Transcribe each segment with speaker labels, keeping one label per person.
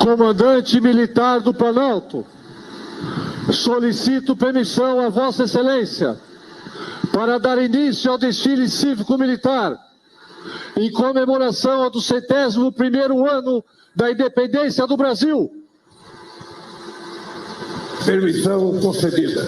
Speaker 1: Comandante Militar do Planalto, solicito permissão a Vossa Excelência para dar início ao desfile cívico-militar em comemoração do 71º ano da independência do Brasil. Permissão concedida.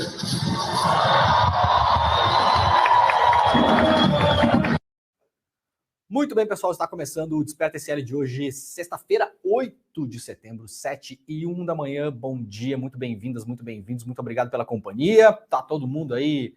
Speaker 2: Muito bem, pessoal, está começando o Desperta SL de hoje, sexta-feira, 8 de setembro, 7h01 da manhã. Bom dia, muito bem-vindas, muito bem-vindos, muito obrigado pela companhia. Tá todo mundo aí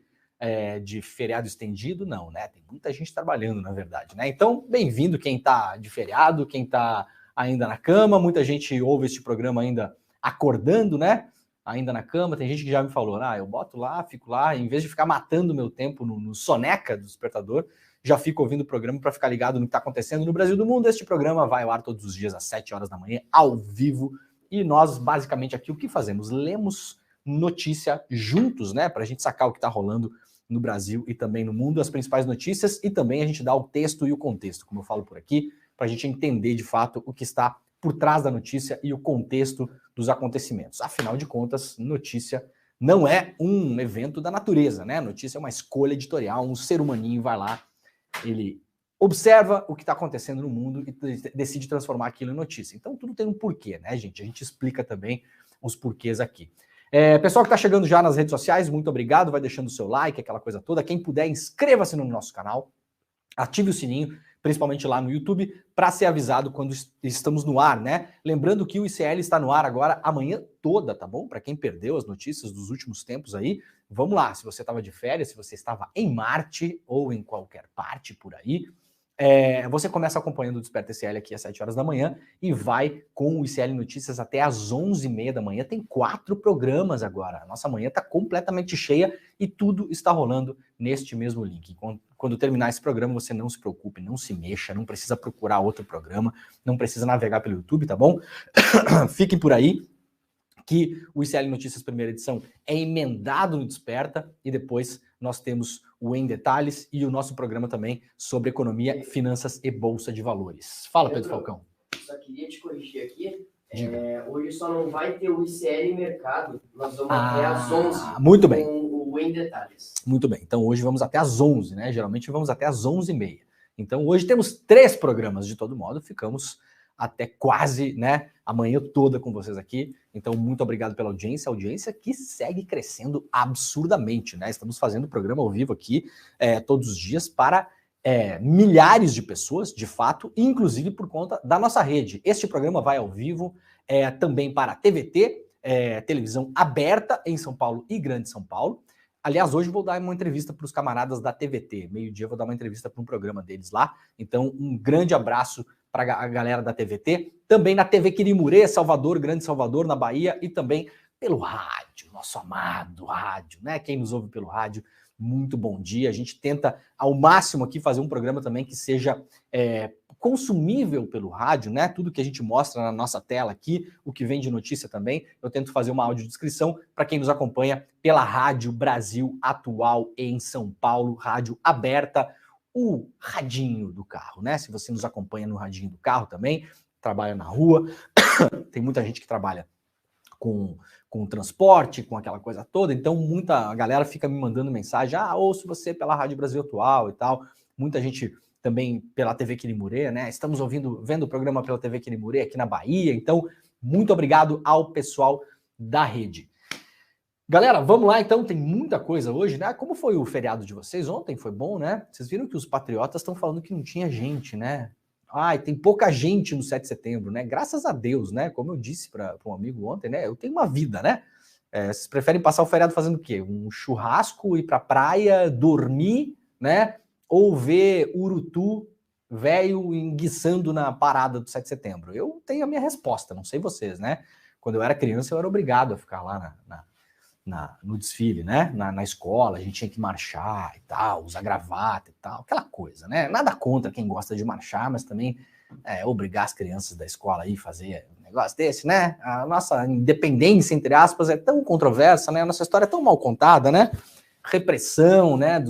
Speaker 2: de feriado estendido? Não, né? Tem muita gente trabalhando, na verdade, né? Então, bem-vindo quem tá de feriado, quem tá ainda na cama. Muita gente ouve este programa ainda acordando, né? Ainda na cama. Tem gente que já me falou, eu boto lá, fico lá, em vez de ficar matando meu tempo no soneca do despertador, já fico ouvindo o programa para ficar ligado no que está acontecendo no Brasil e do mundo. Este programa vai ao ar todos os dias às 7 horas da manhã, ao vivo. E nós, basicamente, aqui o que fazemos? Lemos notícia juntos, né? Para a gente sacar o que está rolando no Brasil e também no mundo, as principais notícias, e também a gente dá o texto e o contexto, como eu falo por aqui, para a gente entender de fato o que está por trás da notícia e o contexto dos acontecimentos. Afinal de contas, notícia não é um evento da natureza, né? Notícia é uma escolha editorial, um ser humaninho vai lá, ele observa o que está acontecendo no mundo e decide transformar aquilo em notícia. Então tudo tem um porquê, né, gente? A gente explica também os porquês aqui. Pessoal que está chegando já nas redes sociais, muito obrigado, vai deixando o seu like, aquela coisa toda. Quem puder, inscreva-se no nosso canal, ative o sininho, principalmente lá no YouTube, para ser avisado quando estamos no ar, né? Lembrando que o ICL está no ar agora a manhã toda, tá bom? Para quem perdeu as notícias dos últimos tempos aí, vamos lá. Se você estava de férias, se você estava em Marte ou em qualquer parte por aí, você começa acompanhando o Desperta ICL aqui às 7 horas da manhã e vai com o ICL Notícias até às 11h30 da manhã. Tem 4 programas agora. A nossa manhã está completamente cheia e tudo está rolando neste mesmo link. Quando terminar esse programa, você não se preocupe, não se mexa, não precisa procurar outro programa, não precisa navegar pelo YouTube, tá bom? Fiquem por aí, que o ICL Notícias primeira edição é emendado no Desperta e depois nós temos o Em Detalhes e o nosso programa também sobre economia, finanças e bolsa de valores. Fala, Pedro Falcão.
Speaker 3: Só queria te corrigir aqui. Hoje só não vai ter o ICL Mercado, nós vamos até às 11h.
Speaker 2: Muito bem.
Speaker 3: Com o Em Detalhes.
Speaker 2: Muito bem, então hoje vamos até às 11h, né? Geralmente vamos até às 11h30. Então hoje temos 3 programas de todo modo, ficamos até quase, né, a manhã toda com vocês aqui. Então, muito obrigado pela audiência que segue crescendo absurdamente, né? Estamos fazendo o programa ao vivo aqui todos os dias para milhares de pessoas, de fato, inclusive por conta da nossa rede. Este programa vai ao vivo também para a TVT, televisão aberta em São Paulo e Grande São Paulo. Aliás, hoje vou dar uma entrevista para os camaradas da TVT. Meio-dia vou dar uma entrevista para um programa deles lá. Então, um grande abraço para a galera da TVT, também na TV Quirimurê, Salvador, Grande Salvador, na Bahia, e também pelo rádio, nosso amado rádio, né? Quem nos ouve pelo rádio, muito bom dia. A gente tenta ao máximo aqui fazer um programa também que seja consumível pelo rádio, né? Tudo que a gente mostra na nossa tela aqui, o que vem de notícia também, eu tento fazer uma audiodescrição para quem nos acompanha pela Rádio Brasil Atual em São Paulo, rádio aberta, o radinho do carro, né? Se você nos acompanha no radinho do carro também, trabalha na rua, tem muita gente que trabalha com transporte, com aquela coisa toda, então muita galera fica me mandando mensagem, ouço você pela Rádio Brasil Atual e tal, muita gente também pela TV Quirimurê, né? Estamos vendo o programa pela TV Quirimurê aqui na Bahia, então muito obrigado ao pessoal da rede. Galera, vamos lá então, tem muita coisa hoje, né? Como foi o feriado de vocês ontem? Foi bom, né? Vocês viram que os patriotas estão falando que não tinha gente, né? Tem pouca gente no 7 de setembro, né? Graças a Deus, né? Como eu disse para um amigo ontem, né? Eu tenho uma vida, né? Vocês preferem passar o feriado fazendo o quê? Um churrasco, ir pra praia, dormir, né? Ou ver urutu velho enguiçando na parada do 7 de setembro? Eu tenho a minha resposta, não sei vocês, né? Quando eu era criança, eu era obrigado a ficar lá no desfile, né? Na escola, a gente tinha que marchar e tal, usar gravata e tal, aquela coisa, né? Nada contra quem gosta de marchar, mas também obrigar as crianças da escola aí a fazer um negócio desse, né? A nossa independência, entre aspas, é tão controversa, né? A nossa história é tão mal contada, né? Repressão, né?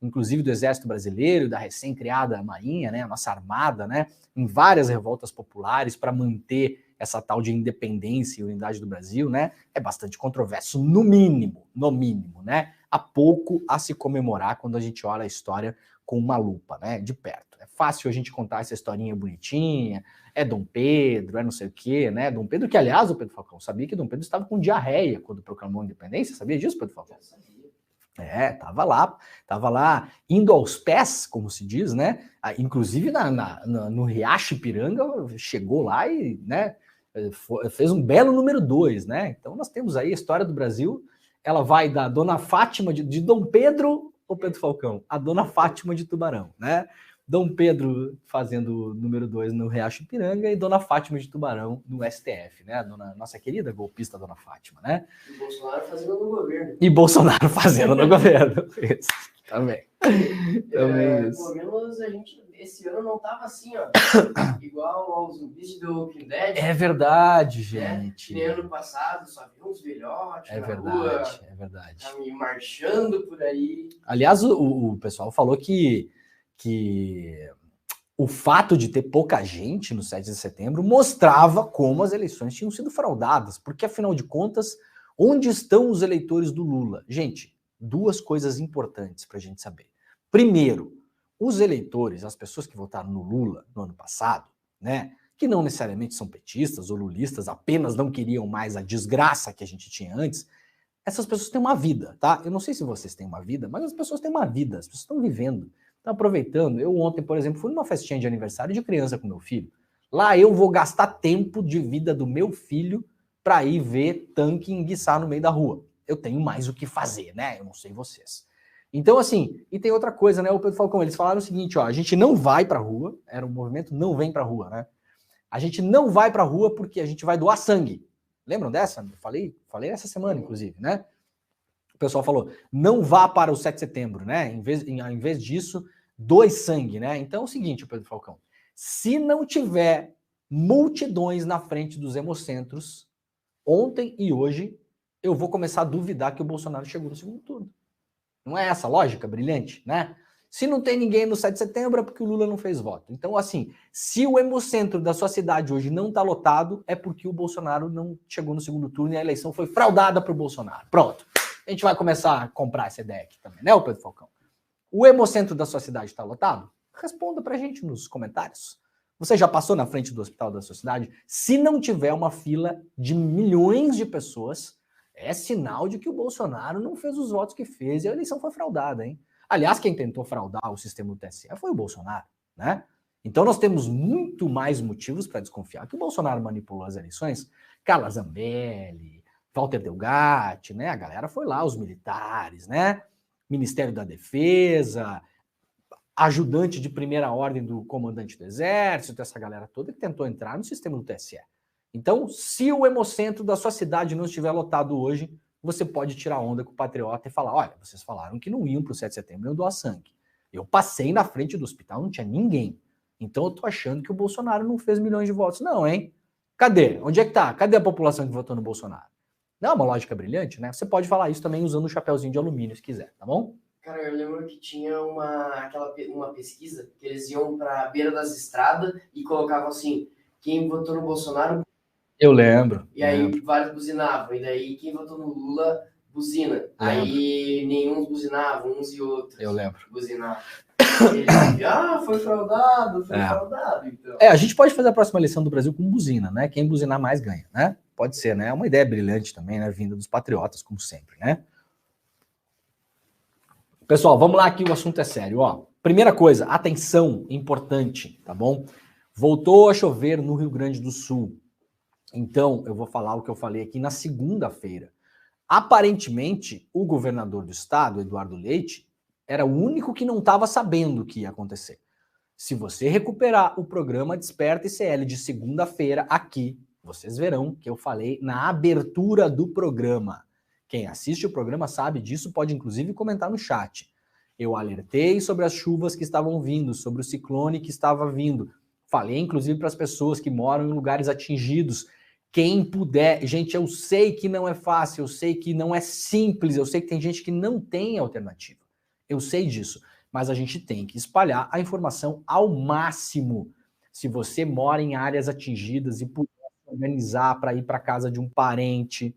Speaker 2: Inclusive do Exército Brasileiro, da recém-criada Marinha, né? A nossa Armada, né? Em várias revoltas populares para manter essa tal de independência e unidade do Brasil, né, é bastante controverso, no mínimo, né? Há pouco a se comemorar quando a gente olha a história com uma lupa, né, de perto. É fácil a gente contar essa historinha bonitinha, é Dom Pedro, é não sei o quê, né? Dom Pedro, que aliás, o Pedro Falcão, sabia que Dom Pedro estava com diarreia quando proclamou a independência? Sabia disso, Pedro Falcão? Tava lá, indo aos pés, como se diz, né? Inclusive no Riacho Ipiranga, chegou lá e, né, fez um belo número 2, né? Então nós temos aí a história do Brasil, ela vai da Dona Fátima de Dom Pedro ou Pedro Falcão? A Dona Fátima de Tubarão, né? Dom Pedro fazendo número 2 no Riacho Ipiranga e Dona Fátima de Tubarão no STF, né? Nossa querida golpista Dona Fátima, né?
Speaker 3: E Bolsonaro fazendo no governo.
Speaker 2: E Bolsonaro fazendo no governo. Isso, também. Também isso.
Speaker 3: Pelo menos a gente, esse ano não tava assim, ó, igual aos zumbis de The Walking Dead.
Speaker 2: É verdade,
Speaker 3: né?
Speaker 2: gente.
Speaker 3: E ano passado só vi uns velhotes
Speaker 2: É
Speaker 3: na
Speaker 2: verdade,
Speaker 3: rua,
Speaker 2: é verdade.
Speaker 3: marchando por aí.
Speaker 2: Aliás, o pessoal falou que o fato de ter pouca gente no 7 de setembro mostrava como as eleições tinham sido fraudadas, porque, afinal de contas, onde estão os eleitores do Lula? Gente, duas coisas importantes para a gente saber. Primeiro, os eleitores, as pessoas que votaram no Lula no ano passado, né, que não necessariamente são petistas ou lulistas, apenas não queriam mais a desgraça que a gente tinha antes, essas pessoas têm uma vida, tá? Eu não sei se vocês têm uma vida, mas as pessoas têm uma vida, as pessoas estão vivendo. Tá aproveitando. Eu ontem, por exemplo, fui numa festinha de aniversário de criança com meu filho. Lá eu vou gastar tempo de vida do meu filho para ir ver tanque enguiçar no meio da rua. Eu tenho mais o que fazer, né? Eu não sei vocês. Então, assim, e tem outra coisa, né? O Pedro Falcão, eles falaram o seguinte, ó, a gente não vai pra rua, era um movimento não vem pra rua, né? A gente não vai pra rua porque a gente vai doar sangue. Lembram dessa? Eu falei essa semana, inclusive, né? O pessoal falou, não vá para o 7 de setembro, né? Em vez disso, doe sangue, né? Então é o seguinte, Pedro Falcão, se não tiver multidões na frente dos hemocentros, ontem e hoje, eu vou começar a duvidar que o Bolsonaro chegou no segundo turno. Não é essa a lógica brilhante, né? Se não tem ninguém no 7 de setembro é porque o Lula não fez voto. Então, assim, se o hemocentro da sua cidade hoje não está lotado, é porque o Bolsonaro não chegou no segundo turno e a eleição foi fraudada para o Bolsonaro. Pronto. A gente vai começar a comprar essa ideia aqui também, né, Pedro Falcão? O hemocentro da sua cidade está lotado? Responda pra gente nos comentários. Você já passou na frente do hospital da sua cidade? Se não tiver uma fila de milhões de pessoas, é sinal de que o Bolsonaro não fez os votos que fez e a eleição foi fraudada, hein? Aliás, quem tentou fraudar o sistema do TSE foi o Bolsonaro, né? Então nós temos muito mais motivos para desconfiar que o Bolsonaro manipulou as eleições. Carla Zambelli, Walter Delgatti, né? A galera foi lá, os militares, né? Ministério da Defesa, ajudante de primeira ordem do comandante do Exército, essa galera toda que tentou entrar no sistema do TSE. Então, se o hemocentro da sua cidade não estiver lotado hoje, você pode tirar onda com o patriota e falar, olha, vocês falaram que não iam para o 7 de setembro e doar sangue. Eu passei na frente do hospital, não tinha ninguém. Então eu tô achando que o Bolsonaro não fez milhões de votos. Não, hein? Cadê? Onde é que tá? Cadê a população que votou no Bolsonaro? Não é uma lógica brilhante, né? Você pode falar isso também usando um chapéuzinho de alumínio, se quiser, tá bom?
Speaker 3: Cara, eu lembro que tinha uma pesquisa que eles iam pra beira das estradas e colocavam assim, quem votou no Bolsonaro...
Speaker 2: Eu lembro.
Speaker 3: E aí vários buzinavam, e daí quem votou no Lula buzina. Aí nenhum buzinava, uns e outros.
Speaker 2: Eu lembro.
Speaker 3: Buzinavam. Foi fraudado, fraudado. Então.
Speaker 2: A gente pode fazer a próxima eleição do Brasil com buzina, né? Quem buzinar mais ganha, né? Pode ser, né? É uma ideia brilhante também, né? Vinda dos patriotas, como sempre, né? Pessoal, vamos lá aqui, o assunto é sério, ó. Primeira coisa, atenção, importante, tá bom? Voltou a chover no Rio Grande do Sul. Então, eu vou falar o que eu falei aqui na segunda-feira. Aparentemente, o governador do estado, Eduardo Leite, era o único que não estava sabendo o que ia acontecer. Se você recuperar o programa Desperta ICL de segunda-feira aqui, vocês verão que eu falei na abertura do programa. Quem assiste o programa sabe disso, pode inclusive comentar no chat. Eu alertei sobre as chuvas que estavam vindo, sobre o ciclone que estava vindo. Falei inclusive para as pessoas que moram em lugares atingidos. Quem puder, gente, eu sei que não é fácil, eu sei que não é simples, eu sei que tem gente que não tem alternativa. Eu sei disso, mas a gente tem que espalhar a informação ao máximo. Se você mora em áreas atingidas e puder organizar para ir para casa de um parente,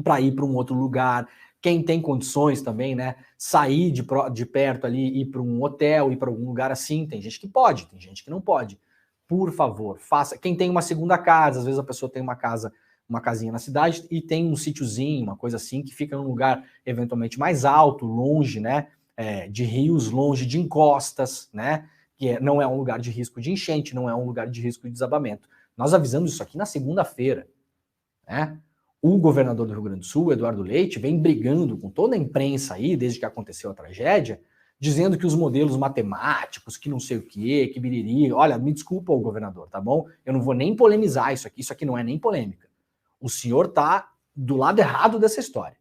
Speaker 2: para ir para um outro lugar. Quem tem condições também, né? Sair de perto ali, ir para um hotel, ir para algum lugar assim. Tem gente que pode, tem gente que não pode. Por favor, faça. Quem tem uma segunda casa, às vezes a pessoa tem uma casinha na cidade e tem um sítiozinho, uma coisa assim, que fica num lugar eventualmente mais alto, longe, né? De rios, longe de encostas, né? Que não é um lugar de risco de enchente, não é um lugar de risco de desabamento. Nós avisamos isso aqui na segunda-feira, né? O governador do Rio Grande do Sul, Eduardo Leite, vem brigando com toda a imprensa aí, desde que aconteceu a tragédia, dizendo que os modelos matemáticos, que não sei o quê, que biriri... Olha, me desculpa, o governador, tá bom? Eu não vou nem polemizar isso aqui não é nem polêmica. O senhor tá do lado errado dessa história,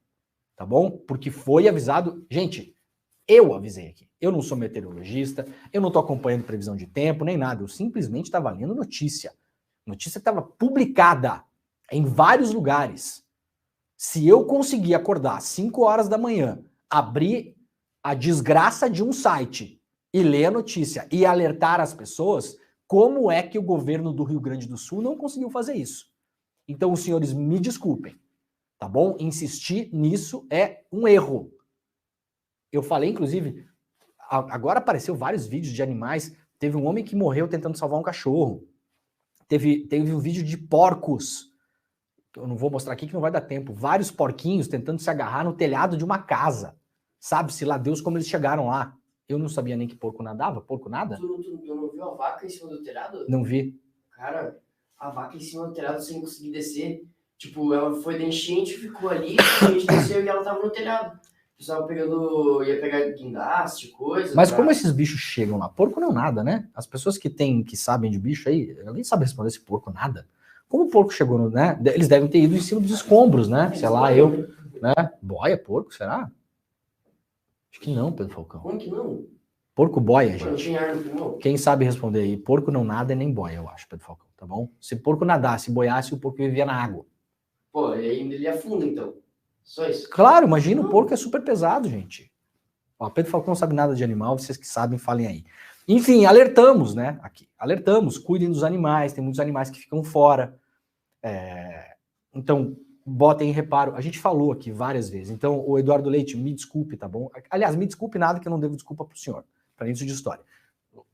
Speaker 2: tá bom? Porque foi avisado... Gente, eu avisei aqui. Eu não sou meteorologista, eu não tô acompanhando previsão de tempo, nem nada. Eu simplesmente estava lendo notícia. Notícia que estava publicada em vários lugares. Se eu conseguir acordar às 5 horas da manhã, abrir a desgraça de um site e ler a notícia e alertar as pessoas, como é que o governo do Rio Grande do Sul não conseguiu fazer isso? Então, os senhores me desculpem, tá bom? Insistir nisso é um erro. Eu falei, inclusive, agora apareceu vários vídeos de animais. Teve um homem que morreu tentando salvar um cachorro. Teve um vídeo de porcos. Eu não vou mostrar aqui que não vai dar tempo. Vários porquinhos tentando se agarrar no telhado de uma casa. Sabe-se lá Deus como eles chegaram lá. Eu não sabia nem que porco nadava. Porco nada?
Speaker 3: Tu não viu a vaca em cima do telhado?
Speaker 2: Não vi.
Speaker 3: Cara, a vaca em cima do telhado sem conseguir descer. Tipo, ela foi da enchente, ficou ali, a gente desceu e ela tava no telhado. O pessoal ia pegar guindaste, coisa.
Speaker 2: Mas como esses bichos chegam lá? Porco não nada, né? As pessoas que sabem de bicho aí, alguém sabe responder esse porco nada. Como o porco chegou no, né? Eles devem ter ido em cima dos escombros, né? Sei lá, né? Boia, porco, será? Acho que não, Pedro Falcão.
Speaker 3: Como que não?
Speaker 2: Porco boia,
Speaker 3: Não
Speaker 2: gente.
Speaker 3: tinha arma, não.
Speaker 2: Quem sabe responder aí? Porco não nada e nem boia, eu acho, Pedro Falcão, tá bom? Se porco nadasse, boiasse, o porco vivia na água.
Speaker 3: Pô, e aí ele afunda, então. Só isso.
Speaker 2: Claro, imagina, o porco é super pesado, gente. Ó, Pedro Falcão não sabe nada de animal, vocês que sabem, falem aí. Enfim, alertamos, né? Aqui, alertamos, cuidem dos animais, tem muitos animais que ficam fora. Então, botem em reparo. A gente falou aqui várias vezes. Então, o Eduardo Leite, me desculpe, tá bom? Aliás, me desculpe nada que eu não devo desculpa pro senhor, para início de história.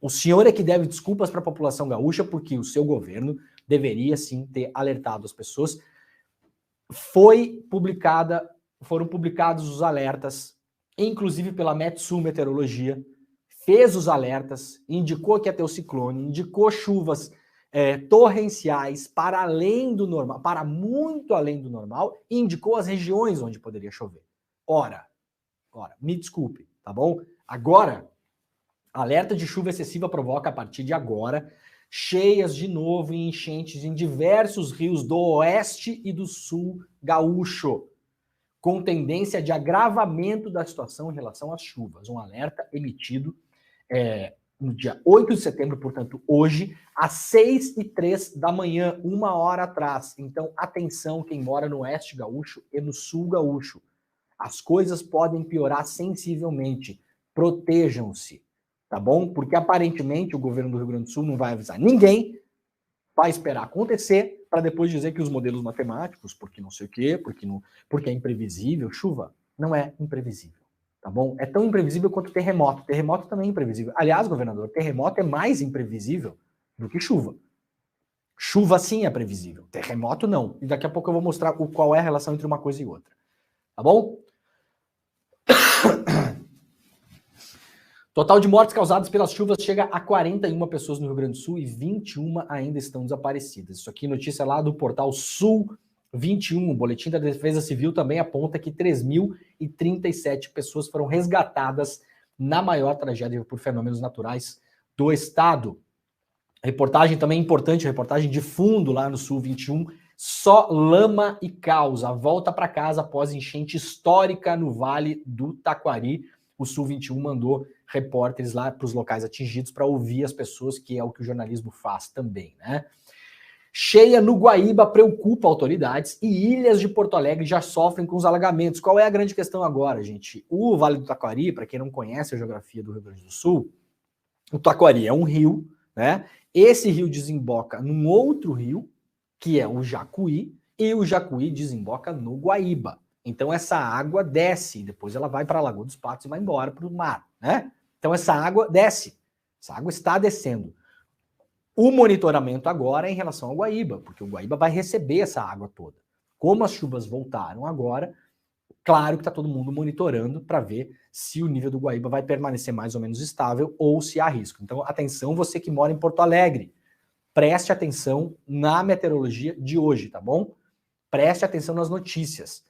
Speaker 2: O senhor é que deve desculpas para a população gaúcha, porque o seu governo deveria sim ter alertado as pessoas. Foram publicados os alertas, inclusive pela Metsul Meteorologia, fez os alertas, indicou que ia ter o ciclone, indicou chuvas torrenciais para além do normal, para muito além do normal, e indicou as regiões onde poderia chover. Ora, me desculpe, tá bom? Agora, alerta de chuva excessiva provoca, a partir de agora, cheias de novo e enchentes em diversos rios do oeste e do sul gaúcho, com tendência de agravamento da situação em relação às chuvas. Um alerta emitido no dia 8 de setembro, portanto, hoje, às 6h03 da manhã, 1 hora atrás. Então, atenção, quem mora no oeste gaúcho e no sul gaúcho. As coisas podem piorar sensivelmente. Protejam-se, tá bom? Porque, aparentemente, o governo do Rio Grande do Sul não vai avisar ninguém, vai esperar acontecer, para depois dizer que os modelos matemáticos, porque não sei o quê, porque é imprevisível. Chuva não é imprevisível, tá bom? É tão imprevisível quanto terremoto. Terremoto também é imprevisível. Aliás, governador, terremoto é mais imprevisível do que chuva. Chuva sim é previsível, terremoto não. E daqui a pouco eu vou mostrar qual é a relação entre uma coisa e outra. Tá bom? Total de mortes causadas pelas chuvas chega a 41 pessoas no Rio Grande do Sul e 21 ainda estão desaparecidas. Isso aqui, notícia lá do portal Sul 21. O Boletim da Defesa Civil também aponta que 3.037 pessoas foram resgatadas na maior tragédia por fenômenos naturais do estado. Reportagem também importante, reportagem de fundo lá no Sul 21. Só lama e caos. A volta para casa após enchente histórica no Vale do Taquari. O Sul 21 mandou repórteres lá para os locais atingidos para ouvir as pessoas, que é o que o jornalismo faz também, né? Cheia no Guaíba preocupa autoridades e ilhas de Porto Alegre já sofrem com os alagamentos. Qual é a grande questão agora, gente? O Vale do Taquari, para quem não conhece a geografia do Rio Grande do Sul, o Taquari é um rio, né? Esse rio desemboca num outro rio, que é o Jacuí, e o Jacuí desemboca no Guaíba. Então essa água desce, depois ela vai para a Lagoa dos Patos e vai embora para o mar, né? Então essa água desce, essa água está descendo. O monitoramento agora é em relação ao Guaíba, porque o Guaíba vai receber essa água toda. Como as chuvas voltaram agora, claro que está todo mundo monitorando para ver se o nível do Guaíba vai permanecer mais ou menos estável ou se há risco. Então, atenção, você que mora em Porto Alegre, preste atenção na meteorologia de hoje, tá bom? Preste atenção nas notícias.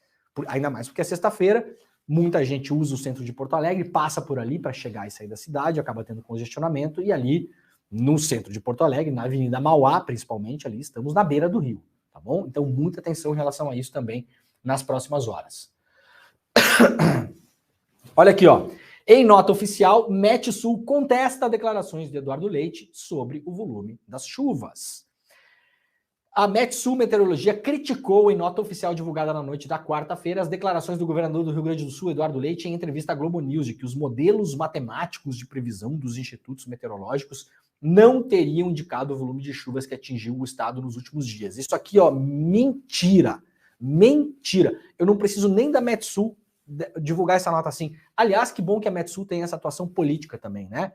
Speaker 2: Ainda mais porque é sexta-feira, muita gente usa o centro de Porto Alegre, passa por ali para chegar e sair da cidade, acaba tendo congestionamento, e ali no centro de Porto Alegre, na Avenida Mauá, principalmente, ali estamos na beira do rio, tá bom? Então, muita atenção em relação a isso também nas próximas horas. Olha aqui, ó. Em nota oficial, Metsul contesta declarações de Eduardo Leite sobre o volume das chuvas. A Metsul Meteorologia criticou em nota oficial divulgada na noite da quarta-feira as declarações do governador do Rio Grande do Sul, Eduardo Leite, em entrevista à Globo News, de que os modelos matemáticos de previsão dos institutos meteorológicos não teriam indicado o volume de chuvas que atingiu o estado nos últimos dias. Isso aqui, ó, mentira. Mentira. Eu não preciso nem da Metsul divulgar essa nota assim. Aliás, que bom que a Metsul tem essa atuação política também, né?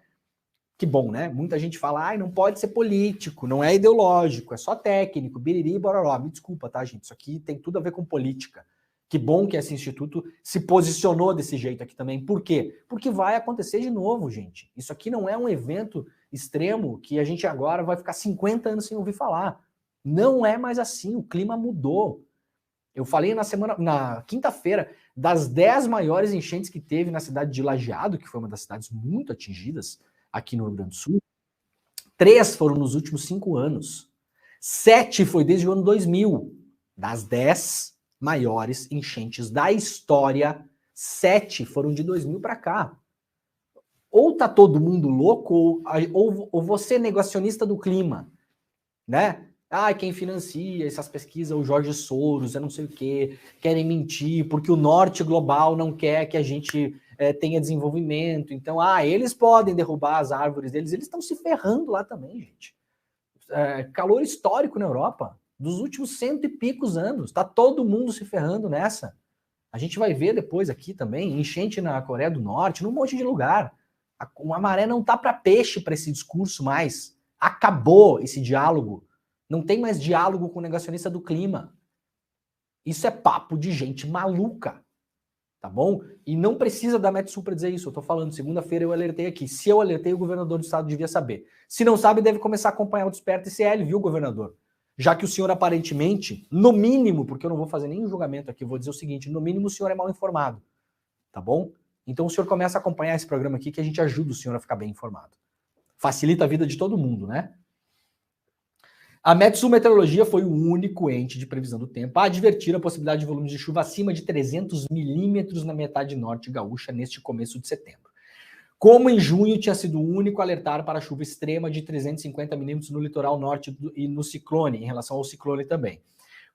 Speaker 2: Que bom, né? Muita gente fala, não pode ser político, não é ideológico, é só técnico, biriri e bororó. Me desculpa, tá, gente? Isso aqui tem tudo a ver com política. Que bom que esse instituto se posicionou desse jeito aqui também. Por quê? Porque vai acontecer de novo, gente. Isso aqui não é um evento extremo que a gente agora vai ficar 50 anos sem ouvir falar. Não é mais assim, o clima mudou. Eu falei na quinta-feira, das 10 maiores enchentes que teve na cidade de Lajeado, que foi uma das cidades muito atingidas aqui no Rio Grande do Sul, 3 foram nos últimos 5 anos. 7 foi desde o ano 2000. Das 10 maiores enchentes da história, 7 foram de 2000 para cá. Ou tá todo mundo louco, ou você é negacionista do clima, né? Quem financia essas pesquisas, o Jorge Soros, eu não sei o quê, querem mentir, porque o norte global não quer que a gente tenha desenvolvimento. Então, eles podem derrubar as árvores deles, eles estão se ferrando lá também, gente. Calor histórico na Europa, dos últimos 100 e picos anos, tá todo mundo se ferrando nessa. A gente vai ver depois aqui também, enchente na Coreia do Norte, num monte de lugar. A maré não tá para peixe para esse discurso mais. Acabou esse diálogo. Não tem mais diálogo com o negacionista do clima. Isso é papo de gente maluca, tá bom? E não precisa da Metsul para dizer isso. Eu tô falando, segunda-feira eu alertei aqui. Se eu alertei, o governador do estado devia saber. Se não sabe, deve começar a acompanhar o Desperta ICL, viu, governador? Já que o senhor aparentemente, no mínimo, porque eu não vou fazer nenhum julgamento aqui, vou dizer o seguinte, no mínimo o senhor é mal informado, tá bom? Então o senhor começa a acompanhar esse programa aqui que a gente ajuda o senhor a ficar bem informado. Facilita a vida de todo mundo, né? A Metsul Meteorologia foi o único ente de previsão do tempo a advertir a possibilidade de volumes de chuva acima de 300 milímetros na metade norte gaúcha neste começo de setembro. Como em junho tinha sido o único a alertar para a chuva extrema de 350 milímetros no litoral norte e no ciclone, em relação ao ciclone também.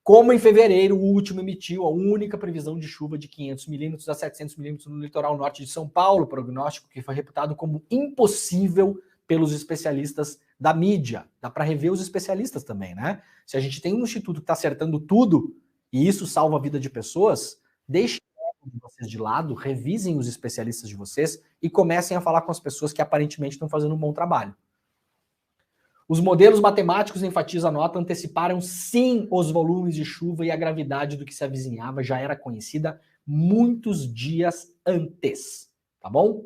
Speaker 2: Como em fevereiro, o último emitiu a única previsão de chuva de 500 milímetros a 700 milímetros no litoral norte de São Paulo, prognóstico que foi reputado como impossível pelos especialistas da mídia. Dá para rever os especialistas também, né? Se a gente tem um instituto que está acertando tudo e isso salva a vida de pessoas, deixem vocês de lado, revisem os especialistas de vocês e comecem a falar com as pessoas que aparentemente estão fazendo um bom trabalho. Os modelos matemáticos, enfatiza a nota, anteciparam sim os volumes de chuva e a gravidade do que se avizinhava já era conhecida muitos dias antes, tá bom?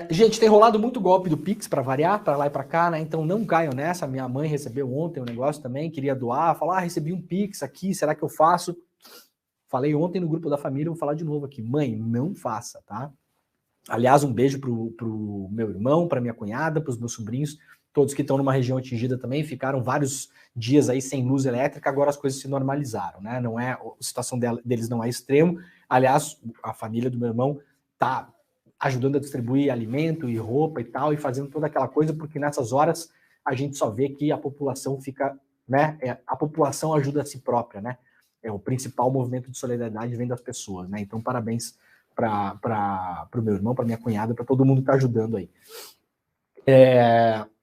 Speaker 2: Gente, tem rolado muito golpe do Pix para variar, para lá e para cá, né? Então não caiam nessa. Minha mãe recebeu ontem um negócio também, queria doar, falou, recebi um Pix aqui, será que eu faço? Falei ontem no grupo da família, vou falar de novo aqui. Mãe, não faça, tá? Aliás, um beijo pro meu irmão, pra minha cunhada, pros meus sobrinhos, todos que estão numa região atingida também, ficaram vários dias aí sem luz elétrica, agora as coisas se normalizaram, né? Não é, a situação deles não é extremo. Aliás, a família do meu irmão tá ajudando a distribuir alimento e roupa e tal, e fazendo toda aquela coisa, porque nessas horas a gente só vê que a população fica, né? A população ajuda a si própria, né? O principal movimento de solidariedade vem das pessoas, né? Então, parabéns para o meu irmão, para minha cunhada, para todo mundo que está ajudando aí.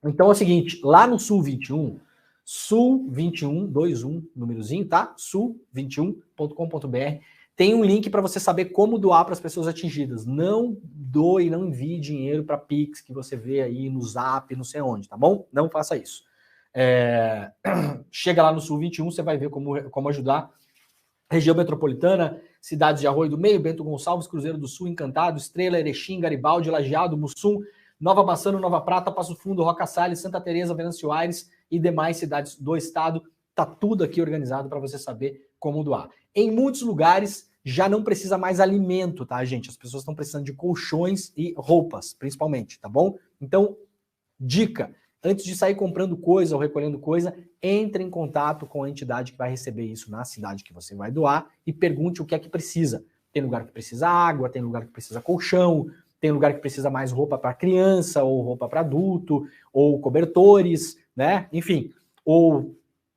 Speaker 2: Então é o seguinte, lá no Sul 21, sul21, númerozinho, tá? sul21.com.br. Tem um link para você saber como doar para as pessoas atingidas. Não doe, não envie dinheiro para Pix que você vê aí no Zap, não sei onde, tá bom? Não faça isso. Chega lá no Sul21, você vai ver como ajudar. Região metropolitana, cidades de Arroio do Meio, Bento Gonçalves, Cruzeiro do Sul, Encantado, Estrela, Erechim, Garibaldi, Lajeado, Mussum, Nova Bassano, Nova Prata, Passo Fundo, Roca Salles, Santa Teresa, Venâncio Aires e demais cidades do estado. Tá tudo aqui organizado para você saber como doar. Em muitos lugares já não precisa mais alimento, tá, gente? As pessoas estão precisando de colchões e roupas, principalmente, tá bom? Então, dica, antes de sair comprando coisa ou recolhendo coisa, entre em contato com a entidade que vai receber isso na cidade que você vai doar e pergunte o que é que precisa. Tem lugar que precisa água, tem lugar que precisa colchão, tem lugar que precisa mais roupa para criança ou roupa para adulto, ou cobertores, né? Enfim, ou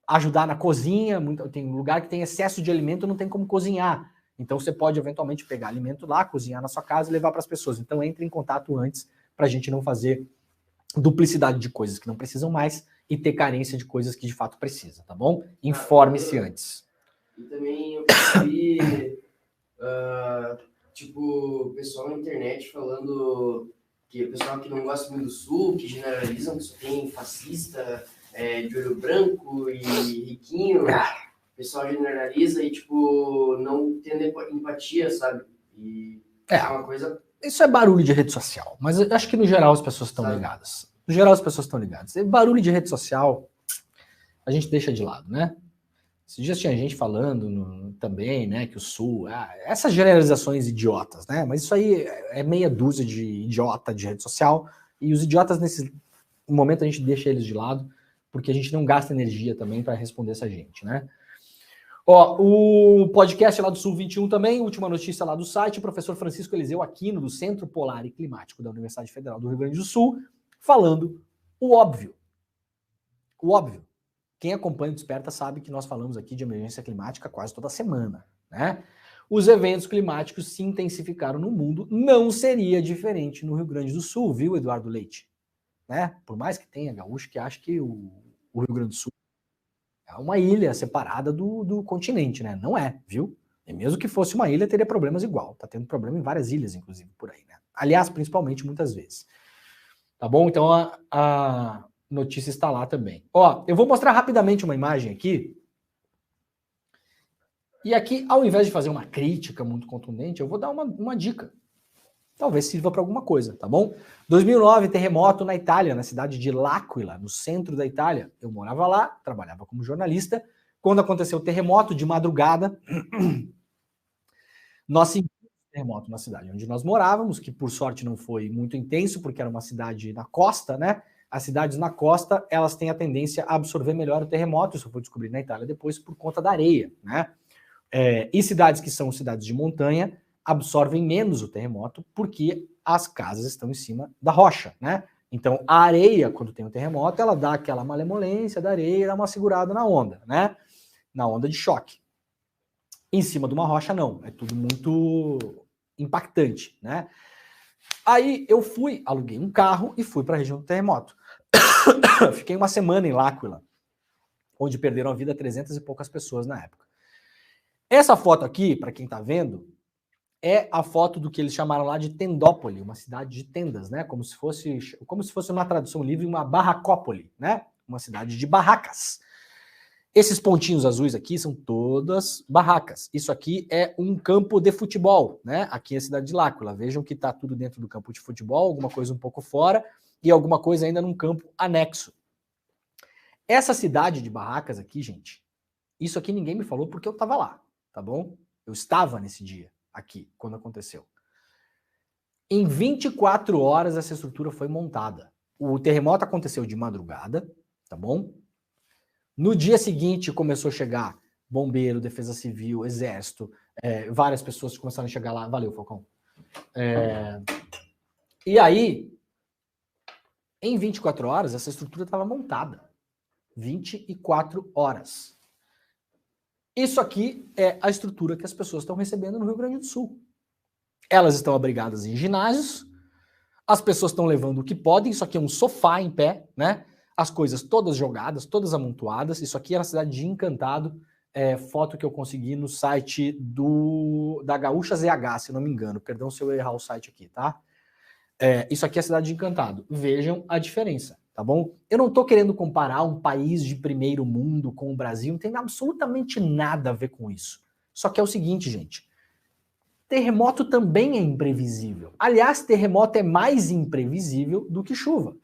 Speaker 2: ajudar na cozinha, tem lugar que tem excesso de alimento, não tem como cozinhar. Então você pode eventualmente pegar alimento lá, cozinhar na sua casa e levar para as pessoas. Então entre em contato antes para a gente não fazer duplicidade de coisas que não precisam mais e ter carência de coisas que de fato precisa, tá bom? Informe-se antes.
Speaker 3: E também eu percebi, tipo, o pessoal na internet falando que o pessoal que não gosta muito do Sul, que generalizam que só tem fascista, de olho branco e riquinho, o pessoal generaliza e, tipo, não tendo empatia, sabe? E é uma coisa...
Speaker 2: Isso é barulho de rede social, mas eu acho que no geral as pessoas estão ligadas. No geral as pessoas estão ligadas. Barulho de rede social a gente deixa de lado, né? Esses dias tinha gente falando também, né, que o Sul... essas generalizações idiotas, né? Mas isso aí é meia dúzia de idiota de rede social e os idiotas nesse momento a gente deixa eles de lado porque a gente não gasta energia também para responder essa gente, né? Ó, o podcast lá do Sul 21 também, última notícia lá do site, o professor Francisco Eliseu Aquino, do Centro Polar e Climático da Universidade Federal do Rio Grande do Sul, falando o óbvio. O óbvio. Quem acompanha o Desperta sabe que nós falamos aqui de emergência climática quase toda semana, né? Os eventos climáticos se intensificaram no mundo, não seria diferente no Rio Grande do Sul, viu, Eduardo Leite? Né? Por mais que tenha gaúcho que acha que o Rio Grande do Sul é uma ilha separada do continente, né? Não é, viu? E mesmo que fosse uma ilha, teria problemas igual. Tá tendo problema em várias ilhas, inclusive, por aí, né? Aliás, principalmente, muitas vezes. Tá bom? Então, a notícia está lá também. Ó, eu vou mostrar rapidamente uma imagem aqui. E aqui, ao invés de fazer uma crítica muito contundente, eu vou dar uma dica. Talvez sirva para alguma coisa, tá bom? 2009, terremoto na Itália, na cidade de L'Aquila, no centro da Itália. Eu morava lá, trabalhava como jornalista. Quando aconteceu o terremoto, de madrugada, nós sentimos o terremoto na cidade onde nós morávamos, que por sorte não foi muito intenso, porque era uma cidade na costa, né? As cidades na costa, elas têm a tendência a absorver melhor o terremoto, isso eu fui descobrir na Itália depois, por conta da areia, né? E cidades que são cidades de montanha, absorvem menos o terremoto porque as casas estão em cima da rocha, né? Então, a areia, quando tem um terremoto, ela dá aquela malemolência da areia, dá uma segurada na onda, né? Na onda de choque. Em cima de uma rocha, não. É tudo muito impactante, né? Aí, eu aluguei um carro e fui para a região do terremoto. Fiquei uma semana em L'Aquila, onde perderam a vida 300 e poucas pessoas na época. Essa foto aqui, para quem tá vendo, é a foto do que eles chamaram lá de Tendópoli, uma cidade de tendas, né? Como se fosse uma tradução livre, uma barracópole, né? Uma cidade de barracas. Esses pontinhos azuis aqui são todas barracas. Isso aqui é um campo de futebol, né? Aqui é a cidade de L'Aquila. Vejam que tá tudo dentro do campo de futebol, alguma coisa um pouco fora e alguma coisa ainda num campo anexo. Essa cidade de barracas aqui, gente, isso aqui ninguém me falou porque eu tava lá, tá bom? Eu estava nesse dia aqui, quando aconteceu. Em 24 horas essa estrutura foi montada. O terremoto aconteceu de madrugada, tá bom? No dia seguinte começou a chegar bombeiro, defesa civil, exército, várias pessoas começaram a chegar lá. Valeu, Falcão. E aí, em 24 horas, essa estrutura estava montada. 24 horas. Isso aqui é a estrutura que as pessoas estão recebendo no Rio Grande do Sul. Elas estão abrigadas em ginásios, as pessoas estão levando o que podem, isso aqui é um sofá em pé, né? as coisas todas jogadas, todas amontoadas. Isso aqui é na cidade de Encantado, foto que eu consegui no site da Gaúcha ZH, se não me engano. Perdão se eu errar o site aqui, tá? Isso aqui é a cidade de Encantado. Vejam a diferença, tá bom? Eu não tô querendo comparar um país de primeiro mundo com o Brasil, não tem absolutamente nada a ver com isso. Só que é o seguinte, gente, terremoto também é imprevisível. Aliás, terremoto é mais imprevisível do que chuva.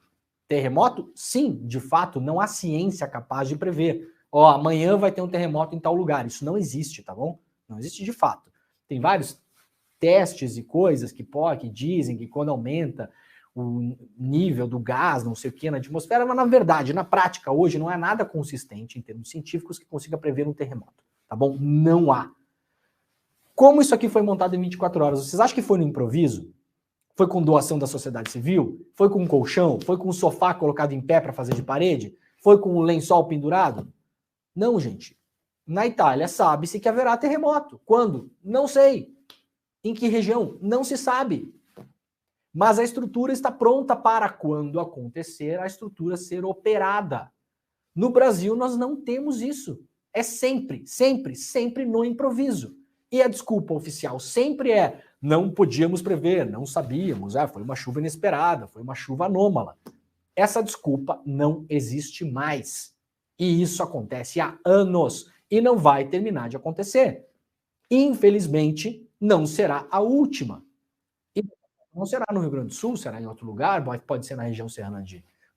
Speaker 2: Terremoto, sim, de fato, não há ciência capaz de prever. Amanhã vai ter um terremoto em tal lugar. Isso não existe, tá bom? Não existe de fato. Tem vários testes e coisas que dizem que quando aumenta o nível do gás, não sei o que, na atmosfera, mas na verdade, na prática, hoje não é nada consistente em termos científicos que consiga prever um terremoto, tá bom? Não há. Como isso aqui foi montado em 24 horas? Vocês acham que foi no improviso? Foi com doação da sociedade civil? Foi com um colchão? Foi com um sofá colocado em pé para fazer de parede? Foi com um lençol pendurado? Não, gente. Na Itália sabe-se que haverá terremoto. Quando? Não sei. Em que região? Não se sabe. Mas a estrutura está pronta para, quando acontecer, a estrutura ser operada. No Brasil, nós não temos isso. É sempre, sempre, sempre no improviso. E a desculpa oficial sempre não podíamos prever, não sabíamos, foi uma chuva inesperada, foi uma chuva anômala. Essa desculpa não existe mais. E isso acontece há anos e não vai terminar de acontecer. Infelizmente, não será a última. E não será no Rio Grande do Sul, será em outro lugar, pode ser na região serrana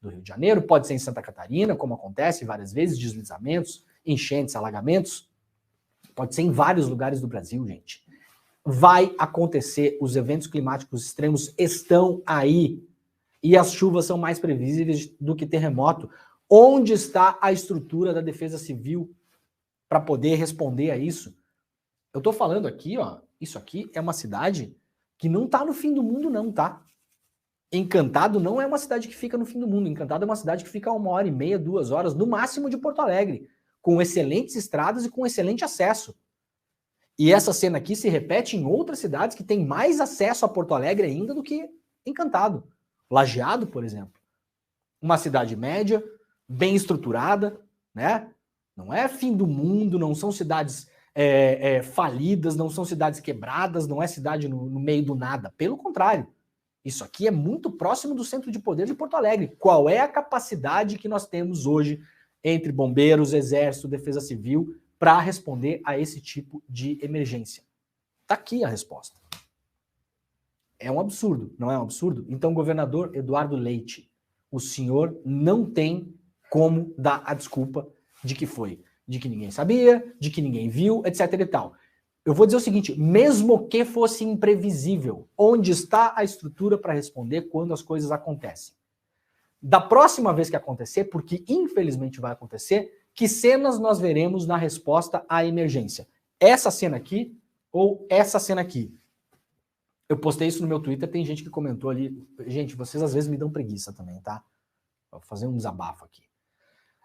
Speaker 2: do Rio de Janeiro, pode ser em Santa Catarina, como acontece várias vezes, deslizamentos, enchentes, alagamentos. Pode ser em vários lugares do Brasil, gente. Vai acontecer, os eventos climáticos extremos estão aí. E as chuvas são mais previsíveis do que terremoto. Onde está a estrutura da Defesa Civil para poder responder a isso? Eu estou falando aqui, isso aqui é uma cidade que não está no fim do mundo não, tá? Encantado não é uma cidade que fica no fim do mundo. Encantado é uma cidade que fica a 1h30, 2 horas, no máximo de Porto Alegre, com excelentes estradas e com excelente acesso. E essa cena aqui se repete em outras cidades que têm mais acesso a Porto Alegre ainda do que Encantado. Lajeado, por exemplo. Uma cidade média, bem estruturada, né? Não é fim do mundo, não são cidades falidas, não são cidades quebradas, não é cidade no meio do nada. Pelo contrário, isso aqui é muito próximo do centro de poder de Porto Alegre. Qual é a capacidade que nós temos hoje entre bombeiros, exército, defesa civil, para responder a esse tipo de emergência? Está aqui a resposta. É um absurdo, não é um absurdo? Então, governador Eduardo Leite, o senhor não tem como dar a desculpa de que ninguém sabia, de que ninguém viu, etc e tal. Eu vou dizer o seguinte, mesmo que fosse imprevisível, onde está a estrutura para responder quando as coisas acontecem? Da próxima vez que acontecer, porque infelizmente vai acontecer, que cenas nós veremos na resposta à emergência? Essa cena aqui ou essa cena aqui? Eu postei isso no meu Twitter, tem gente que comentou ali. Gente, vocês às vezes me dão preguiça também, tá? Vou fazer um desabafo aqui.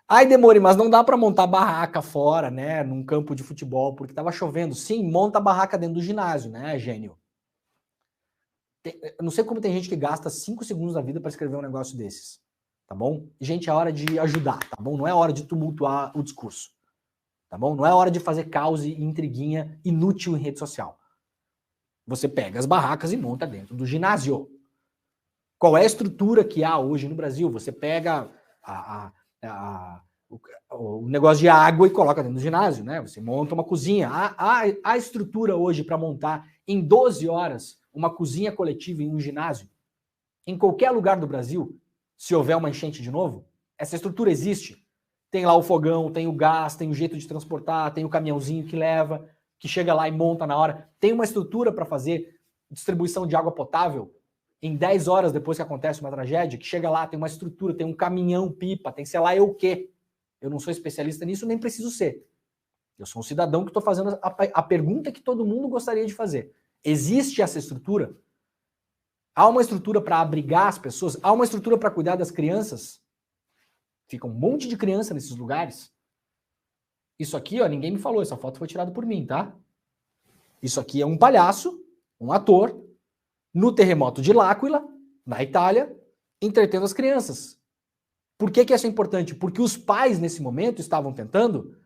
Speaker 2: Ai, Demore, mas não dá para montar barraca fora, né? Num campo de futebol, porque tava chovendo. Sim, monta a barraca dentro do ginásio, né, gênio? Eu não sei como tem gente que gasta 5 segundos da vida para escrever um negócio desses. Tá bom? Gente, é hora de ajudar, tá bom? Não é hora de tumultuar o discurso. Tá bom? Não é hora de fazer caos e intriguinha inútil em rede social. Você pega as barracas e monta dentro do ginásio. Qual é a estrutura que há hoje no Brasil? Você pega o negócio de água e coloca dentro do ginásio, né? Você monta uma cozinha. Há estrutura hoje para montar em 12 horas uma cozinha coletiva em um ginásio? Em qualquer lugar do Brasil, se houver uma enchente de novo, essa estrutura existe. Tem lá o fogão, tem o gás, tem o jeito de transportar, tem o caminhãozinho que leva, que chega lá e monta na hora. Tem uma estrutura para fazer distribuição de água potável em 10 horas depois que acontece uma tragédia, que chega lá, tem uma estrutura, tem um caminhão-pipa, tem sei lá eu o quê. Eu não sou especialista nisso, nem preciso ser. Eu sou um cidadão que estou fazendo a pergunta que todo mundo gostaria de fazer. Existe essa estrutura? Há uma estrutura para abrigar as pessoas? Há uma estrutura para cuidar das crianças? Fica um monte de criança nesses lugares. Isso aqui, ninguém me falou, essa foto foi tirada por mim, tá? Isso aqui é um palhaço, um ator, no terremoto de L'Aquila, na Itália, entretendo as crianças. Por que isso é importante? Porque os pais, nesse momento, estavam tentando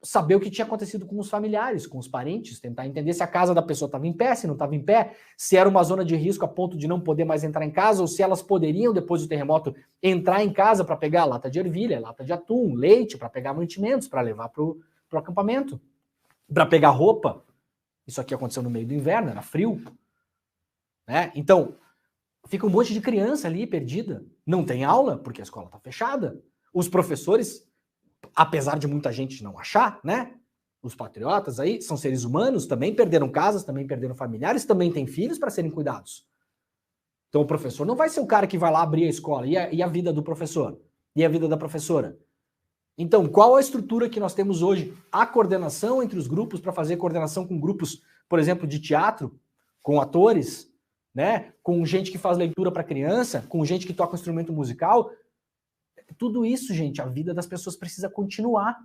Speaker 2: saber o que tinha acontecido com os familiares, com os parentes, tentar entender se a casa da pessoa estava em pé, se não estava em pé, se era uma zona de risco a ponto de não poder mais entrar em casa, ou se elas poderiam, depois do terremoto, entrar em casa para pegar lata de ervilha, lata de atum, leite, para pegar mantimentos, para levar para o acampamento, para pegar roupa. Isso aqui aconteceu no meio do inverno, era frio. Né? Então, fica um monte de criança ali perdida. Não tem aula, porque a escola está fechada. Os professores, apesar de muita gente não achar, né? Os patriotas aí são seres humanos, também perderam casas, também perderam familiares, também têm filhos para serem cuidados. Então o professor não vai ser o cara que vai lá abrir a escola. E a vida do professor? E a vida da professora? Então, qual a estrutura que nós temos hoje? A coordenação entre os grupos, para fazer coordenação com grupos, por exemplo, de teatro, com atores, né? Com gente que faz leitura para criança, com gente que toca instrumento musical. Tudo isso, gente, a vida das pessoas precisa continuar,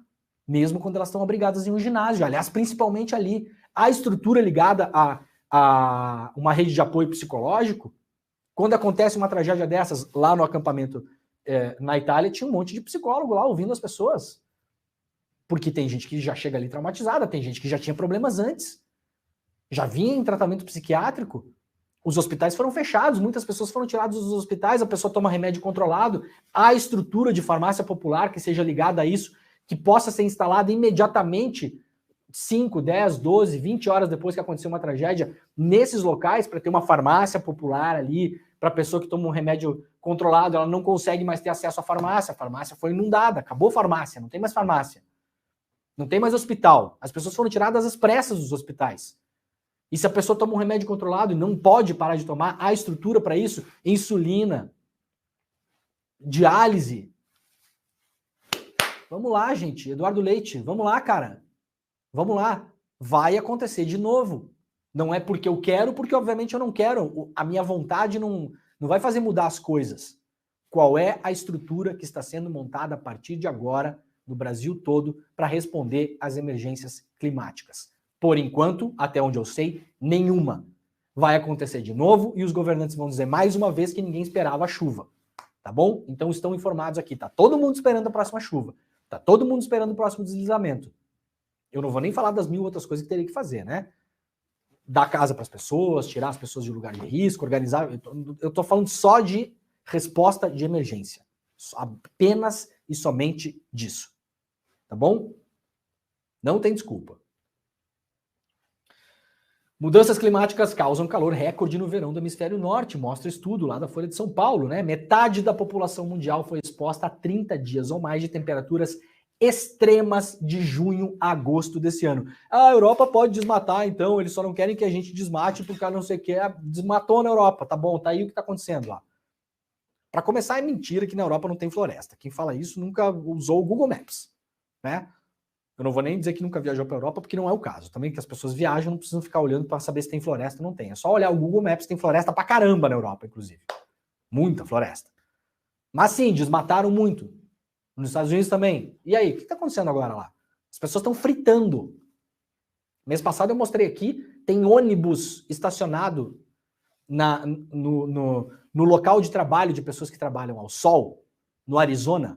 Speaker 2: mesmo quando elas estão abrigadas em um ginásio. Aliás, principalmente ali, a estrutura ligada a uma rede de apoio psicológico. Quando acontece uma tragédia dessas, lá no acampamento na Itália, tinha um monte de psicólogo lá ouvindo as pessoas. Porque tem gente que já chega ali traumatizada, tem gente que já tinha problemas antes, já vinha em tratamento psiquiátrico. Os hospitais foram fechados, muitas pessoas foram tiradas dos hospitais, a pessoa toma remédio controlado. A estrutura de farmácia popular que seja ligada a isso, que possa ser instalada imediatamente 5, 10, 12, 20 horas depois que aconteceu uma tragédia, nesses locais, para ter uma farmácia popular ali, para a pessoa que toma um remédio controlado, ela não consegue mais ter acesso à farmácia, a farmácia foi inundada, acabou a farmácia, não tem mais farmácia, não tem mais hospital, as pessoas foram tiradas às pressas dos hospitais. E se a pessoa toma um remédio controlado e não pode parar de tomar, há estrutura para isso, insulina, diálise. Vamos lá, gente, Eduardo Leite, vamos lá, cara. Vamos lá, vai acontecer de novo. Não é porque eu quero, porque obviamente eu não quero. A minha vontade não vai fazer mudar as coisas. Qual é a estrutura que está sendo montada a partir de agora no Brasil todo para responder às emergências climáticas? Por enquanto, até onde eu sei, nenhuma. Vai acontecer de novo e os governantes vão dizer mais uma vez que ninguém esperava a chuva. Tá bom? Então estão informados aqui. Tá todo mundo esperando a próxima chuva. Tá todo mundo esperando o próximo deslizamento. Eu não vou nem falar das 1000 outras coisas que teria que fazer, né? Dar casa para as pessoas, tirar as pessoas de lugar de risco, organizar. Eu tô falando só de resposta de emergência. Apenas e somente disso. Tá bom? Não tem desculpa. Mudanças climáticas causam calor recorde no verão do hemisfério norte, mostra estudo lá da Folha de São Paulo, né? Metade da população mundial foi exposta a 30 dias ou mais de temperaturas extremas de junho a agosto desse ano. A Europa pode desmatar, então, eles só não querem que a gente desmate porque não sei o que, desmatou na Europa, tá bom, tá aí o que tá acontecendo lá. Para começar, é mentira que na Europa não tem floresta. Quem fala isso nunca usou o Google Maps, né? Eu não vou nem dizer que nunca viajou para a Europa, porque não é o caso. Também que as pessoas viajam, não precisam ficar olhando para saber se tem floresta ou não tem. É só olhar o Google Maps, tem floresta pra caramba na Europa, inclusive. Muita floresta. Mas sim, desmataram muito. Nos Estados Unidos também. E aí, o que está acontecendo agora lá? As pessoas estão fritando. Mês passado eu mostrei aqui, tem ônibus estacionado no local de trabalho de pessoas que trabalham ao sol, no Arizona.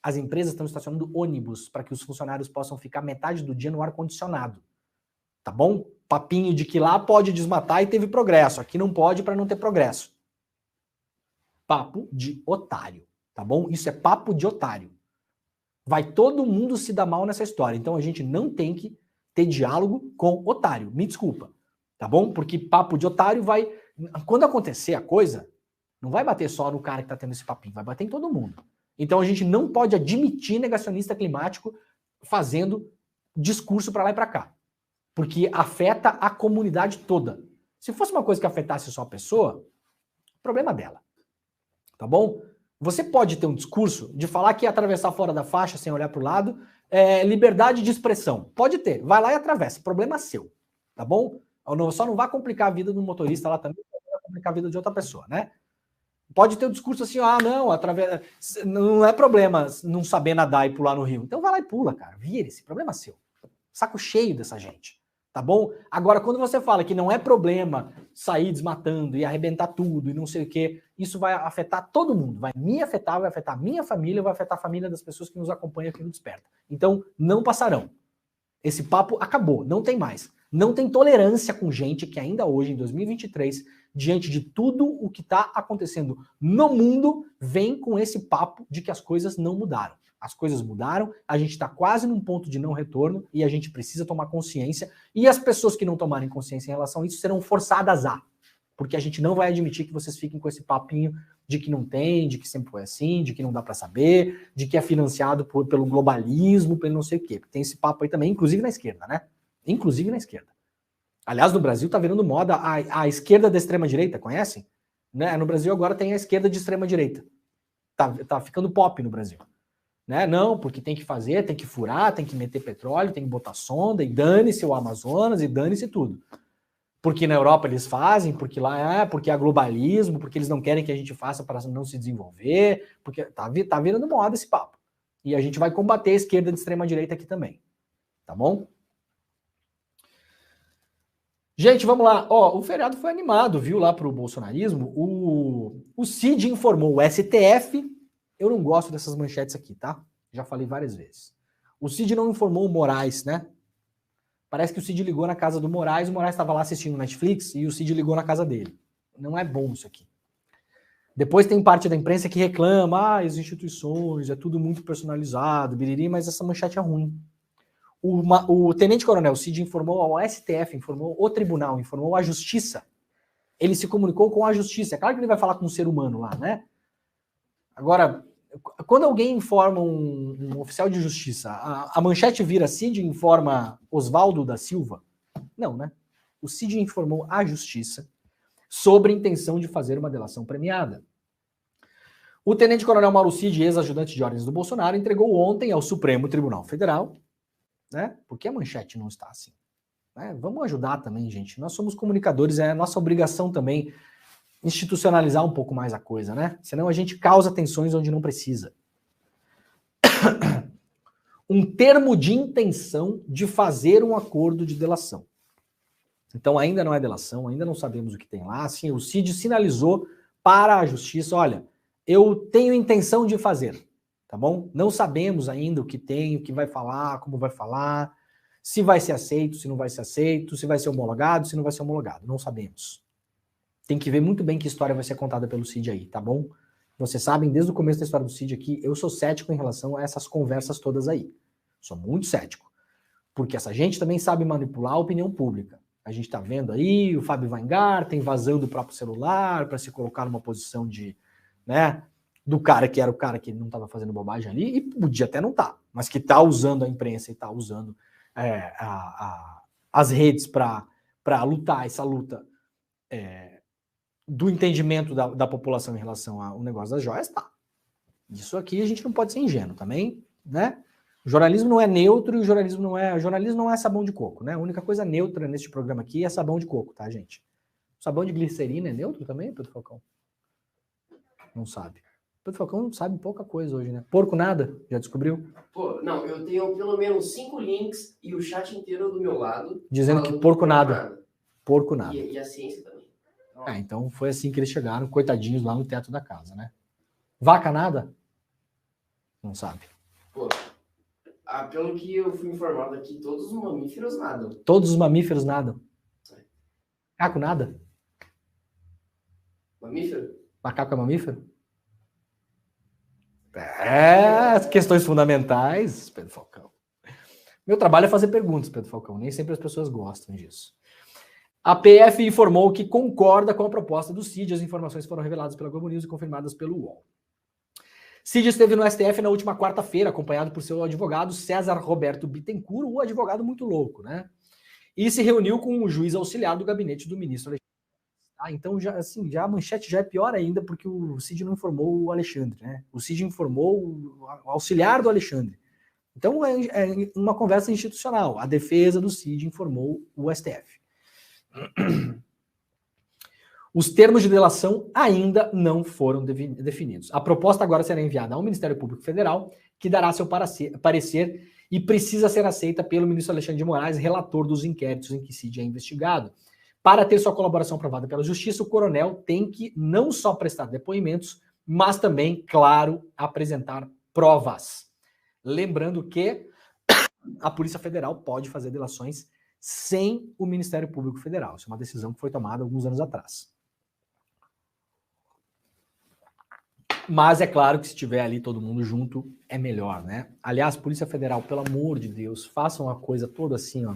Speaker 2: As empresas estão estacionando ônibus para que os funcionários possam ficar metade do dia no ar-condicionado. Tá bom? Papinho de que lá pode desmatar e teve progresso. Aqui não pode para não ter progresso. Papo de otário. Tá bom? Isso é papo de otário. Vai todo mundo se dar mal nessa história. Então a gente não tem que ter diálogo com otário. Me desculpa. Tá bom? Porque papo de otário vai... Quando acontecer a coisa, não vai bater só no cara que tá tendo esse papinho. Vai bater em todo mundo. Então a gente não pode admitir negacionista climático fazendo discurso para lá e para cá. Porque afeta a comunidade toda. Se fosse uma coisa que afetasse só a pessoa, problema dela. Tá bom? Você pode ter um discurso de falar que atravessar fora da faixa sem olhar para o lado é liberdade de expressão. Pode ter. Vai lá e atravessa. Problema seu. Tá bom? Só não vá complicar a vida do motorista lá também, vai complicar a vida de outra pessoa, né? Pode ter o discurso assim, não é problema não saber nadar e pular no rio. Então vai lá e pula, cara. Vire-se, problema seu. Saco cheio dessa gente. Tá bom? Agora, quando você fala que não é problema sair desmatando e arrebentar tudo e não sei o quê, isso vai afetar todo mundo. Vai me afetar, vai afetar minha família, vai afetar a família das pessoas que nos acompanham aqui no Desperta. Então, não passarão. Esse papo acabou, não tem mais. Não tem tolerância com gente que ainda hoje, em 2023, diante de tudo o que está acontecendo no mundo, vem com esse papo de que as coisas não mudaram. As coisas mudaram, a gente está quase num ponto de não retorno e a gente precisa tomar consciência. E as pessoas que não tomarem consciência em relação a isso serão forçadas a. Porque a gente não vai admitir que vocês fiquem com esse papinho de que não tem, de que sempre foi assim, de que não dá para saber, de que é financiado pelo globalismo, pelo não sei o quê. Tem esse papo aí também, inclusive na esquerda, né? Inclusive na esquerda. Aliás, no Brasil tá virando moda a esquerda da extrema-direita, conhecem? Né? No Brasil agora tem a esquerda de extrema-direita. Tá ficando pop no Brasil. Né? Não, porque tem que fazer, tem que furar, tem que meter petróleo, tem que botar sonda, e dane-se o Amazonas, e dane-se tudo. Porque na Europa eles fazem, porque lá porque há globalismo, porque eles não querem que a gente faça para não se desenvolver, porque tá virando moda esse papo. E a gente vai combater a esquerda de extrema-direita aqui também. Tá bom? Gente, vamos lá. Ó, o feriado foi animado, viu, lá pro bolsonarismo. O Cid informou o STF. Eu não gosto dessas manchetes aqui, tá? Já falei várias vezes. O Cid não informou o Moraes, né? Parece que o Cid ligou na casa do Moraes, o Moraes estava lá assistindo Netflix e o Cid ligou na casa dele. Não é bom isso aqui. Depois tem parte da imprensa que reclama, as instituições, é tudo muito personalizado, biriri, mas essa manchete é ruim. O tenente-coronel Cid informou ao STF, informou o tribunal, informou a justiça. Ele se comunicou com a justiça. É claro que ele vai falar com um ser humano lá, né? Agora, quando alguém informa um oficial de justiça, a manchete vira Cid informa Oswaldo da Silva? Não, né? O Cid informou a justiça sobre a intenção de fazer uma delação premiada. O tenente-coronel Mauro Cid, ex-ajudante de ordens do Bolsonaro, entregou ontem ao Supremo Tribunal Federal, né? Porque a manchete não está assim. Né? Vamos ajudar também, gente. Nós somos comunicadores, é nossa obrigação também institucionalizar um pouco mais a coisa, né? Senão a gente causa tensões onde não precisa. Um termo de intenção de fazer um acordo de delação. Então ainda não é delação, ainda não sabemos o que tem lá. Assim, o Cid sinalizou para a justiça, olha, eu tenho intenção de fazer, tá bom? Não sabemos ainda o que tem, o que vai falar, como vai falar, se vai ser aceito, se não vai ser aceito, se vai ser homologado, se não vai ser homologado. Não sabemos. Tem que ver muito bem que história vai ser contada pelo Cid aí, tá bom? Vocês sabem, desde o começo da história do Cid aqui, eu sou cético em relação a essas conversas todas aí. Sou muito cético. Porque essa gente também sabe manipular a opinião pública. A gente tá vendo aí o Fábio Weingarten vazando o próprio celular para se colocar numa posição de, né, do cara que era o cara que não estava fazendo bobagem ali, e podia até não estar, mas que tá usando a imprensa e tá usando as redes para lutar essa luta do entendimento da população em relação ao negócio das joias, tá. Isso aqui a gente não pode ser ingênuo também, né? O jornalismo não é neutro e o jornalismo não é sabão de coco, né? A única coisa neutra neste programa aqui é sabão de coco, tá, gente? O sabão de glicerina é neutro também, Pedro Falcão? Não sabe. Pedro Falcão não sabe pouca coisa hoje, né? Porco nada, já descobriu?
Speaker 3: Pô, não, eu tenho pelo menos 5 links e o chat inteiro do meu lado.
Speaker 2: Dizendo que porco nada. Porco nada.
Speaker 3: E a ciência também.
Speaker 2: Então foi assim que eles chegaram, coitadinhos, lá no teto da casa, né? Vaca nada? Não sabe.
Speaker 3: Pô, pelo que eu fui informado aqui, todos os mamíferos nadam.
Speaker 2: Todos os mamíferos nadam? Macaco nada?
Speaker 3: Mamífero?
Speaker 2: Macaco é mamífero? As questões fundamentais, Pedro Falcão. Meu trabalho é fazer perguntas, Pedro Falcão. Nem sempre as pessoas gostam disso. A PF informou que concorda com a proposta do Cid. As informações foram reveladas pela Globo News e confirmadas pelo UOL. Cid esteve no STF na última quarta-feira, acompanhado por seu advogado César Roberto Bittencourt, o advogado muito louco, né? E se reuniu com o juiz auxiliar do gabinete do ministro Alexandre. Então, já a manchete já é pior ainda, porque o Cid não informou o Alexandre, né? O Cid informou o auxiliar do Alexandre. Então, é uma conversa institucional. A defesa do Cid informou o STF. Os termos de delação ainda não foram definidos. A proposta agora será enviada ao Ministério Público Federal, que dará seu parecer e precisa ser aceita pelo ministro Alexandre de Moraes, relator dos inquéritos em que Cid é investigado. Para ter sua colaboração aprovada pela Justiça, o coronel tem que não só prestar depoimentos, mas também, claro, apresentar provas. Lembrando que a Polícia Federal pode fazer delações sem o Ministério Público Federal. Isso é uma decisão que foi tomada alguns anos atrás. Mas é claro que se tiver ali todo mundo junto, é melhor, né? Aliás, Polícia Federal, pelo amor de Deus, façam uma coisa toda assim, ó.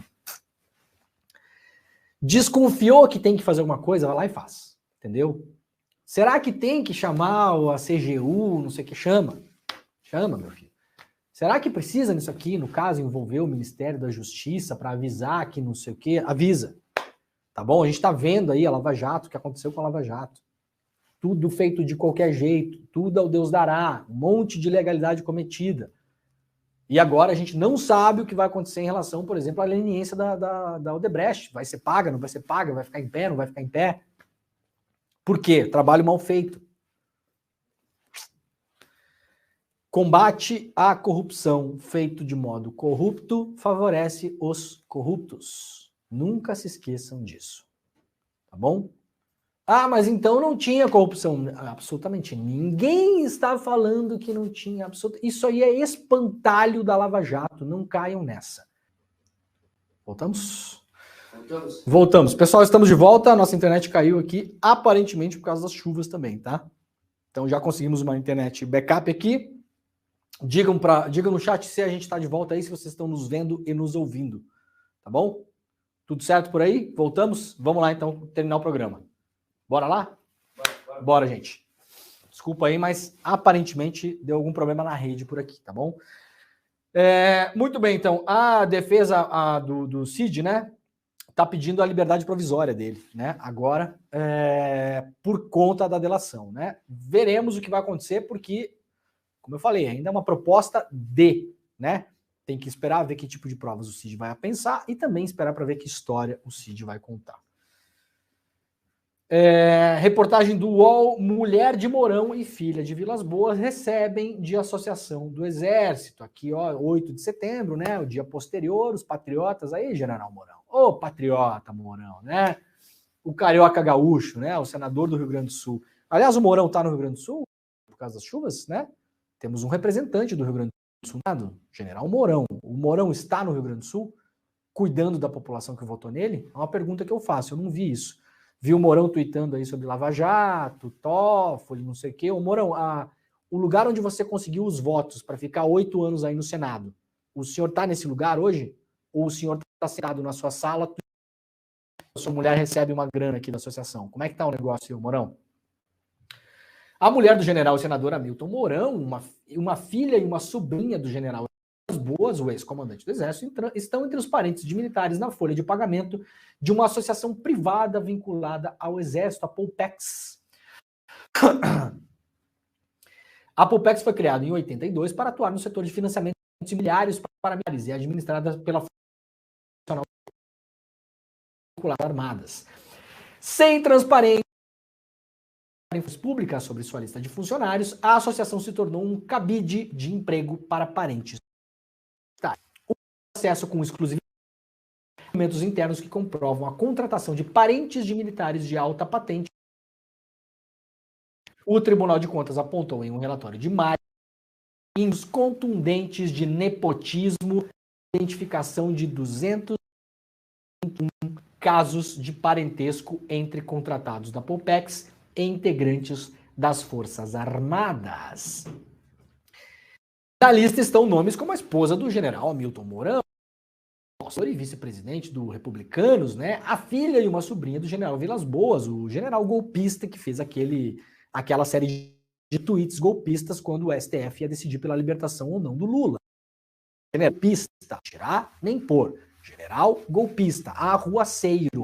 Speaker 2: Desconfiou que tem que fazer alguma coisa, vai lá e faz. Entendeu? Será que tem que chamar a CGU, não sei o que, chama? Chama, meu filho. Será que precisa nisso aqui, no caso, envolver o Ministério da Justiça para avisar que não sei o que? Avisa. Tá bom? A gente tá vendo aí a Lava Jato, o que aconteceu com a Lava Jato. Tudo feito de qualquer jeito, tudo ao Deus dará, um monte de ilegalidade cometida. E agora a gente não sabe o que vai acontecer em relação, por exemplo, à leniência da Odebrecht. Vai ser paga, não vai ser paga, vai ficar em pé, não vai ficar em pé. Por quê? Trabalho mal feito. Combate à corrupção feito de modo corrupto favorece os corruptos. Nunca se esqueçam disso. Tá bom? Ah, mas então não tinha corrupção. Absolutamente. Ninguém está falando que não tinha absolutamente. Isso aí é espantalho da Lava Jato. Não caiam nessa. Voltamos? Voltamos. Pessoal, estamos de volta. A nossa internet caiu aqui, aparentemente por causa das chuvas também, tá? Então já conseguimos uma internet backup aqui. Digam no chat se a gente está de volta aí, se vocês estão nos vendo e nos ouvindo. Tá bom? Tudo certo por aí? Voltamos? Vamos lá então terminar o programa. Bora lá? Bora, gente. Desculpa aí, mas aparentemente deu algum problema na rede por aqui, tá bom? Muito bem, então. A defesa do Cid, né? Tá pedindo a liberdade provisória dele, né? Agora, por conta da delação, né? Veremos o que vai acontecer, porque, como eu falei, ainda é uma proposta né? Tem que esperar ver que tipo de provas o Cid vai pensar e também esperar para ver que história o Cid vai contar. Reportagem do UOL: mulher de Mourão e filha de Vilas Boas recebem de associação do Exército. Aqui, ó, 8 de setembro, né? O dia posterior, os patriotas. Aí, General Mourão. Ô, patriota Mourão, né? O carioca gaúcho, né? O senador do Rio Grande do Sul. Aliás, o Mourão tá no Rio Grande do Sul por causa das chuvas, né? Temos um representante do Rio Grande do Sul, General Mourão. O Mourão está no Rio Grande do Sul cuidando da população que votou nele? É uma pergunta que eu faço, eu não vi isso. Vi o Mourão tweetando aí sobre Lava Jato, Toffoli, não sei o quê. O Mourão, o lugar onde você conseguiu os votos para ficar 8 anos aí no Senado, o senhor está nesse lugar hoje? Ou o senhor está sentado na sua sala, a sua mulher recebe uma grana aqui da associação? Como é que está o negócio aí, Mourão? A mulher do general e senador Hamilton Mourão, uma filha e uma sobrinha do general Boas, o ex-comandante do Exército, estão entre os parentes de militares na folha de pagamento de uma associação privada vinculada ao Exército, a Polpex. A Polpex foi criada em 82 para atuar no setor de financiamento imobiliários para militares e é administrada pela Nacional Armadas. Sem transparência pública sobre sua lista de funcionários, a associação se tornou um cabide de emprego para parentes. O acesso com exclusividade documentos internos que comprovam a contratação de parentes de militares de alta patente. O Tribunal de Contas apontou em um relatório de maio indícios contundentes de nepotismo, identificação de 221 casos de parentesco entre contratados da Polpex e integrantes das Forças Armadas. Na lista estão nomes como a esposa do general Hamilton Mourão, e vice-presidente do Republicanos, né? A filha e uma sobrinha do general Vilas Boas, o general golpista que fez aquela série de tweets golpistas quando o STF ia decidir pela libertação ou não do Lula. General golpista, tirar nem pôr. General golpista, arruaceiro.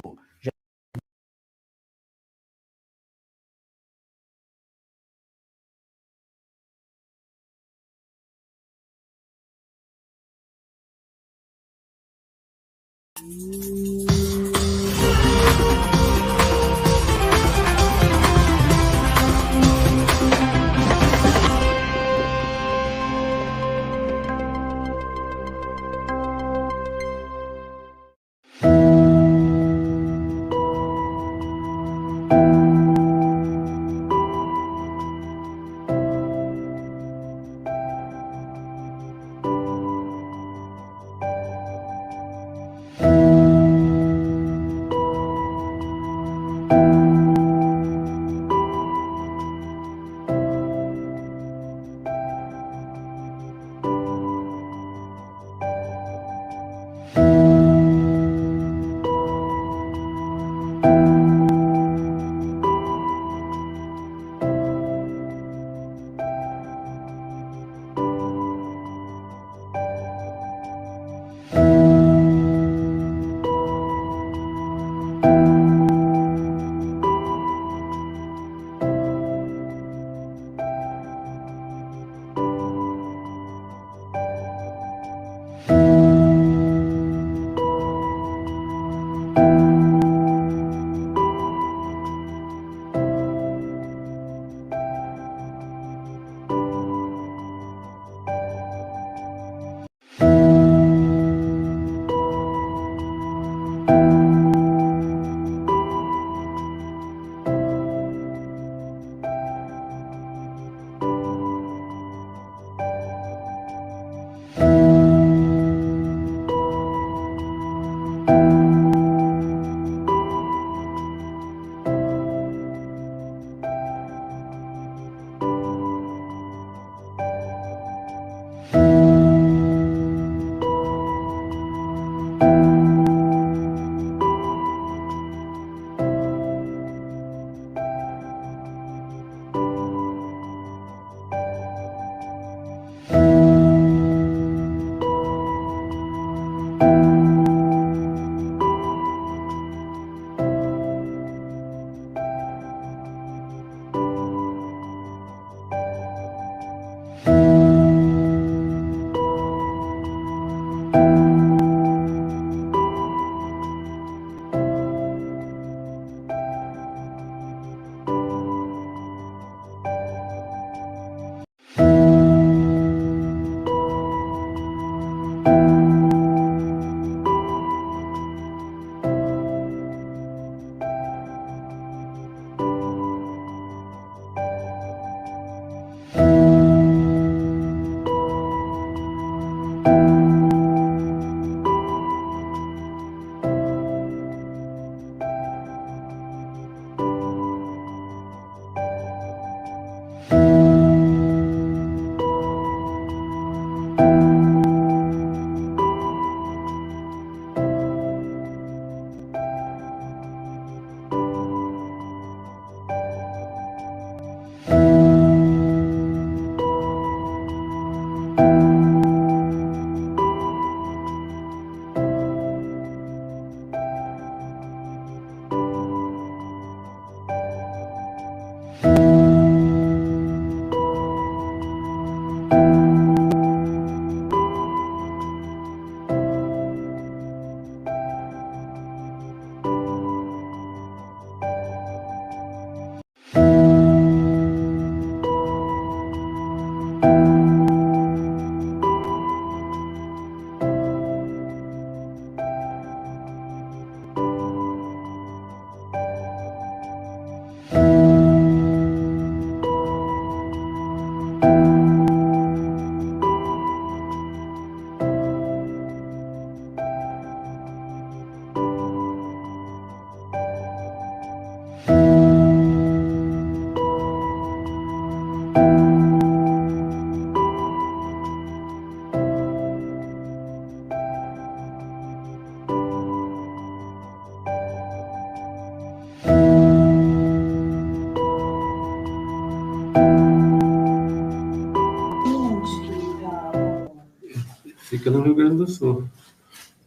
Speaker 4: fica no Rio Grande do Sul.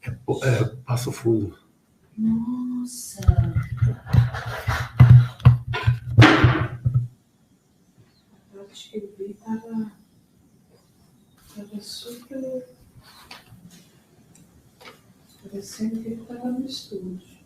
Speaker 4: É Passo Fundo.
Speaker 5: Nossa! Acho que ele estava super... Parecendo que ele estava no estúdio.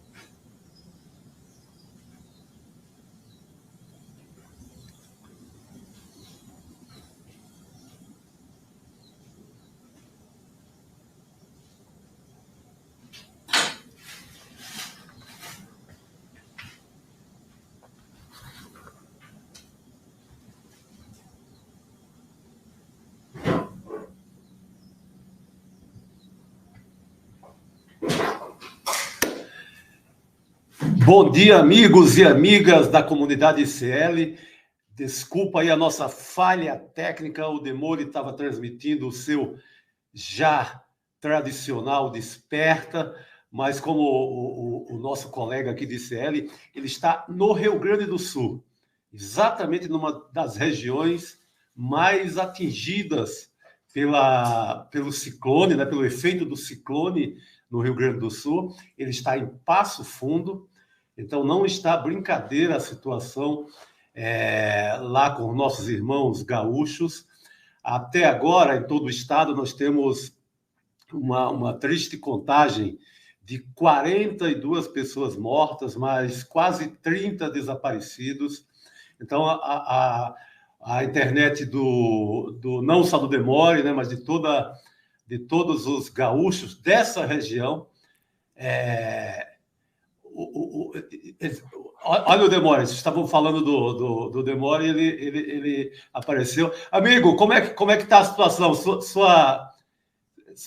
Speaker 4: Bom dia, amigos e amigas da comunidade ICL. Desculpa aí a nossa falha técnica, o Demore estava transmitindo o seu já tradicional Desperta, mas como o nosso colega aqui de ICL, ele está no Rio Grande do Sul, exatamente numa das regiões mais atingidas pelo ciclone, né, pelo efeito do ciclone no Rio Grande do Sul. Ele está em Passo Fundo. Então, não está brincadeira a situação lá com nossos irmãos gaúchos. Até agora, em todo o estado, nós temos uma triste contagem de 42 pessoas mortas, mais quase 30 desaparecidos. Então, a internet não só do Demore, né, mas de todos os gaúchos dessa região, olha o Demore, vocês estavam falando do Demore, ele apareceu. Amigo, como é que está a situação? Sua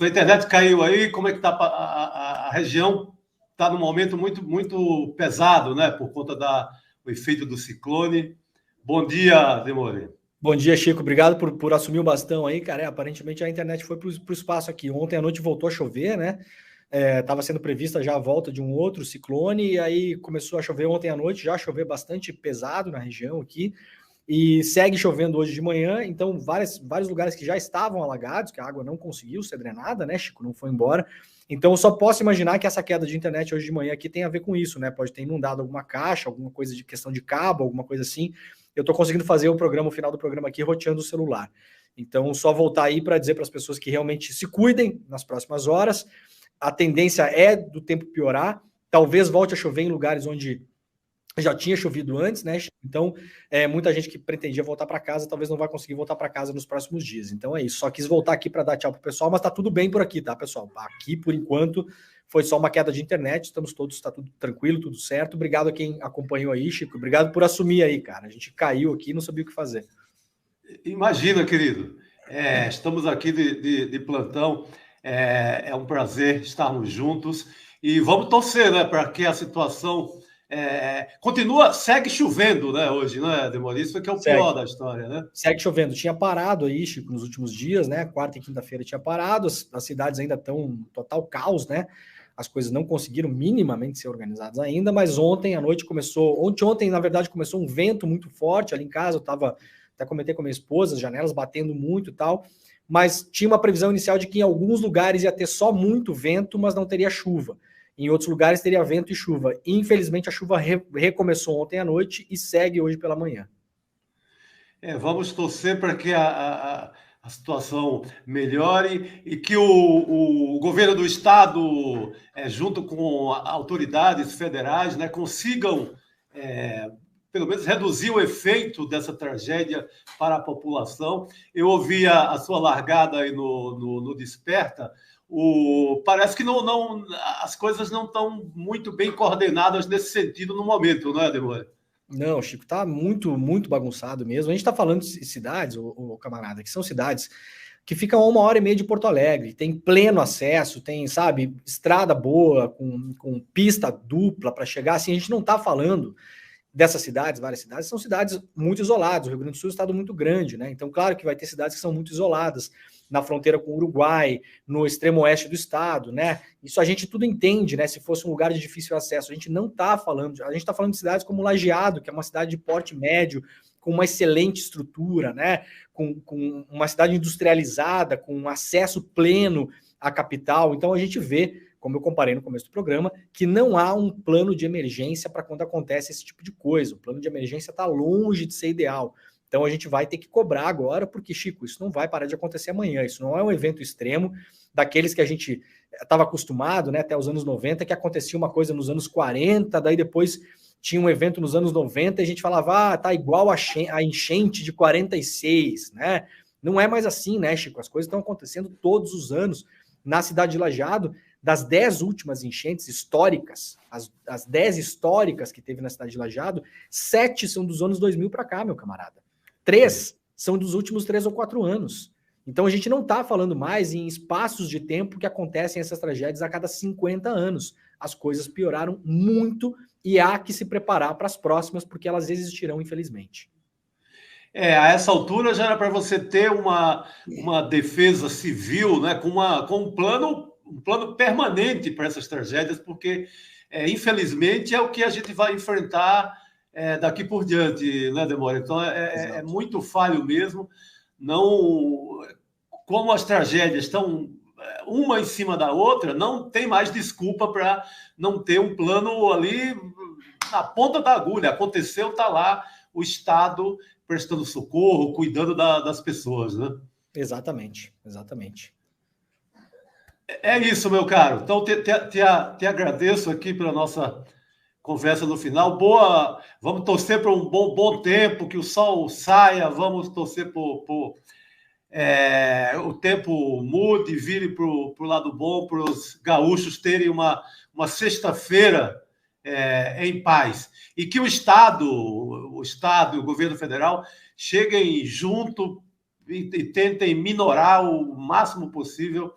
Speaker 4: internet caiu aí? Como é que está a região? Está num momento muito, muito pesado, né? Por conta do efeito do ciclone. Bom dia, Demore.
Speaker 2: Bom dia, Chico. Obrigado por assumir o bastão aí, cara. Aparentemente a internet foi para o espaço aqui. Ontem à noite voltou a chover, né? Estava sendo prevista já a volta de um outro ciclone, e aí começou a chover ontem à noite, já choveu bastante pesado na região aqui, e segue chovendo hoje de manhã. Então vários lugares que já estavam alagados, que a água não conseguiu ser drenada, né, Chico, não foi embora. Então eu só posso imaginar que essa queda de internet hoje de manhã aqui tem a ver com isso, né, pode ter inundado alguma caixa, alguma coisa de questão de cabo, alguma coisa assim. Eu estou conseguindo fazer o final do programa aqui roteando o celular. Então só voltar aí para dizer para as pessoas que realmente se cuidem nas próximas horas. A tendência é do tempo piorar, talvez volte a chover em lugares onde já tinha chovido antes, né? Então, muita gente que pretendia voltar para casa, talvez não vai conseguir voltar para casa nos próximos dias. Então é isso, só quis voltar aqui para dar tchau pro pessoal, mas tá tudo bem por aqui, tá, pessoal? Aqui, por enquanto, foi só uma queda de internet, tá tudo tranquilo, tudo certo. Obrigado a quem acompanhou aí, Chico, obrigado por assumir aí, cara. A gente caiu aqui, não sabia o que fazer.
Speaker 4: Imagina, querido, estamos aqui de plantão. É um prazer estarmos juntos e vamos torcer, né, para que a situação segue chovendo, né, hoje, né, Demore? Isso que é o pior da história, né? Segue
Speaker 2: chovendo. Tinha parado aí, Chico, nos últimos dias, né? Quarta e quinta-feira tinha parado, as cidades ainda estão total caos, né? As coisas não conseguiram minimamente ser organizadas ainda, mas ontem à noite ontem, na verdade, começou um vento muito forte ali em casa. Até comentei com a minha esposa, as janelas batendo muito e tal. Mas tinha uma previsão inicial de que em alguns lugares ia ter só muito vento, mas não teria chuva. Em outros lugares teria vento e chuva. E, infelizmente, a chuva recomeçou ontem à noite e segue hoje pela manhã.
Speaker 4: Vamos torcer para que a situação melhore e que o governo do estado, junto com autoridades federais, né, consigam pelo menos reduzir o efeito dessa tragédia para a população. Eu ouvi a sua largada aí no Desperta. Parece que as coisas não estão muito bem coordenadas nesse sentido no momento, não é, Demore?
Speaker 2: Não, Chico, está muito, muito bagunçado mesmo. A gente está falando de cidades, camarada, que são cidades que ficam a 1h30 de Porto Alegre, tem pleno acesso, tem, sabe, estrada boa, com pista dupla para chegar. Assim, a gente não está falando dessas cidades, várias cidades, são cidades muito isoladas. O Rio Grande do Sul é um estado muito grande, né? Então, claro que vai ter cidades que são muito isoladas, na fronteira com o Uruguai, no extremo oeste do estado, né? Isso a gente tudo entende, né? Se fosse um lugar de difícil acesso. A gente não está falando, a gente está falando de cidades como Lajeado, que é uma cidade de porte médio, com uma excelente estrutura, né? Com uma cidade industrializada, com acesso pleno a capital. Então a gente vê, como eu comparei no começo do programa, que não há um plano de emergência para quando acontece esse tipo de coisa. O plano de emergência está longe de ser ideal. Então a gente vai ter que cobrar agora, porque, Chico, isso não vai parar de acontecer amanhã. Isso não é um evento extremo daqueles que a gente estava acostumado, né, até os anos 90, que acontecia uma coisa nos anos 40, daí depois tinha um evento nos anos 90 e a gente falava, tá igual a enchente de 46, né? Não é mais assim, né, Chico? As coisas estão acontecendo todos os anos. Na cidade de Lajeado, das 10 últimas enchentes históricas, as 10 históricas que teve na cidade de Lajeado, 7 são dos anos 2000 para cá, meu camarada. 3 são dos últimos 3 ou 4 anos. Então a gente não está falando mais em espaços de tempo que acontecem essas tragédias a cada 50 anos. As coisas pioraram muito e há que se preparar para as próximas, porque elas existirão, infelizmente.
Speaker 4: A essa altura já era para você ter uma defesa civil, né, com um plano permanente para essas tragédias, porque, infelizmente, é o que a gente vai enfrentar daqui por diante, né, Demore? Então, é muito falho mesmo. Não, como as tragédias estão uma em cima da outra, não tem mais desculpa para não ter um plano ali na ponta da agulha. Aconteceu, está lá o Estado prestando socorro, cuidando das pessoas, né? Exatamente. É isso, meu caro. Então, te agradeço aqui pela nossa conversa no final. Vamos torcer por um bom tempo, que o sol saia, vamos torcer por o tempo mude, vire para o lado bom, para os gaúchos terem uma sexta-feira em paz. E que o Estado e o governo federal cheguem junto e tentem minorar o máximo possível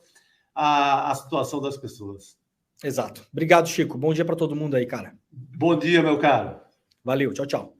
Speaker 4: a situação das pessoas.
Speaker 2: Exato. Obrigado, Chico. Bom dia para todo mundo aí, cara.
Speaker 4: Bom dia, meu caro.
Speaker 2: Valeu. Tchau, tchau.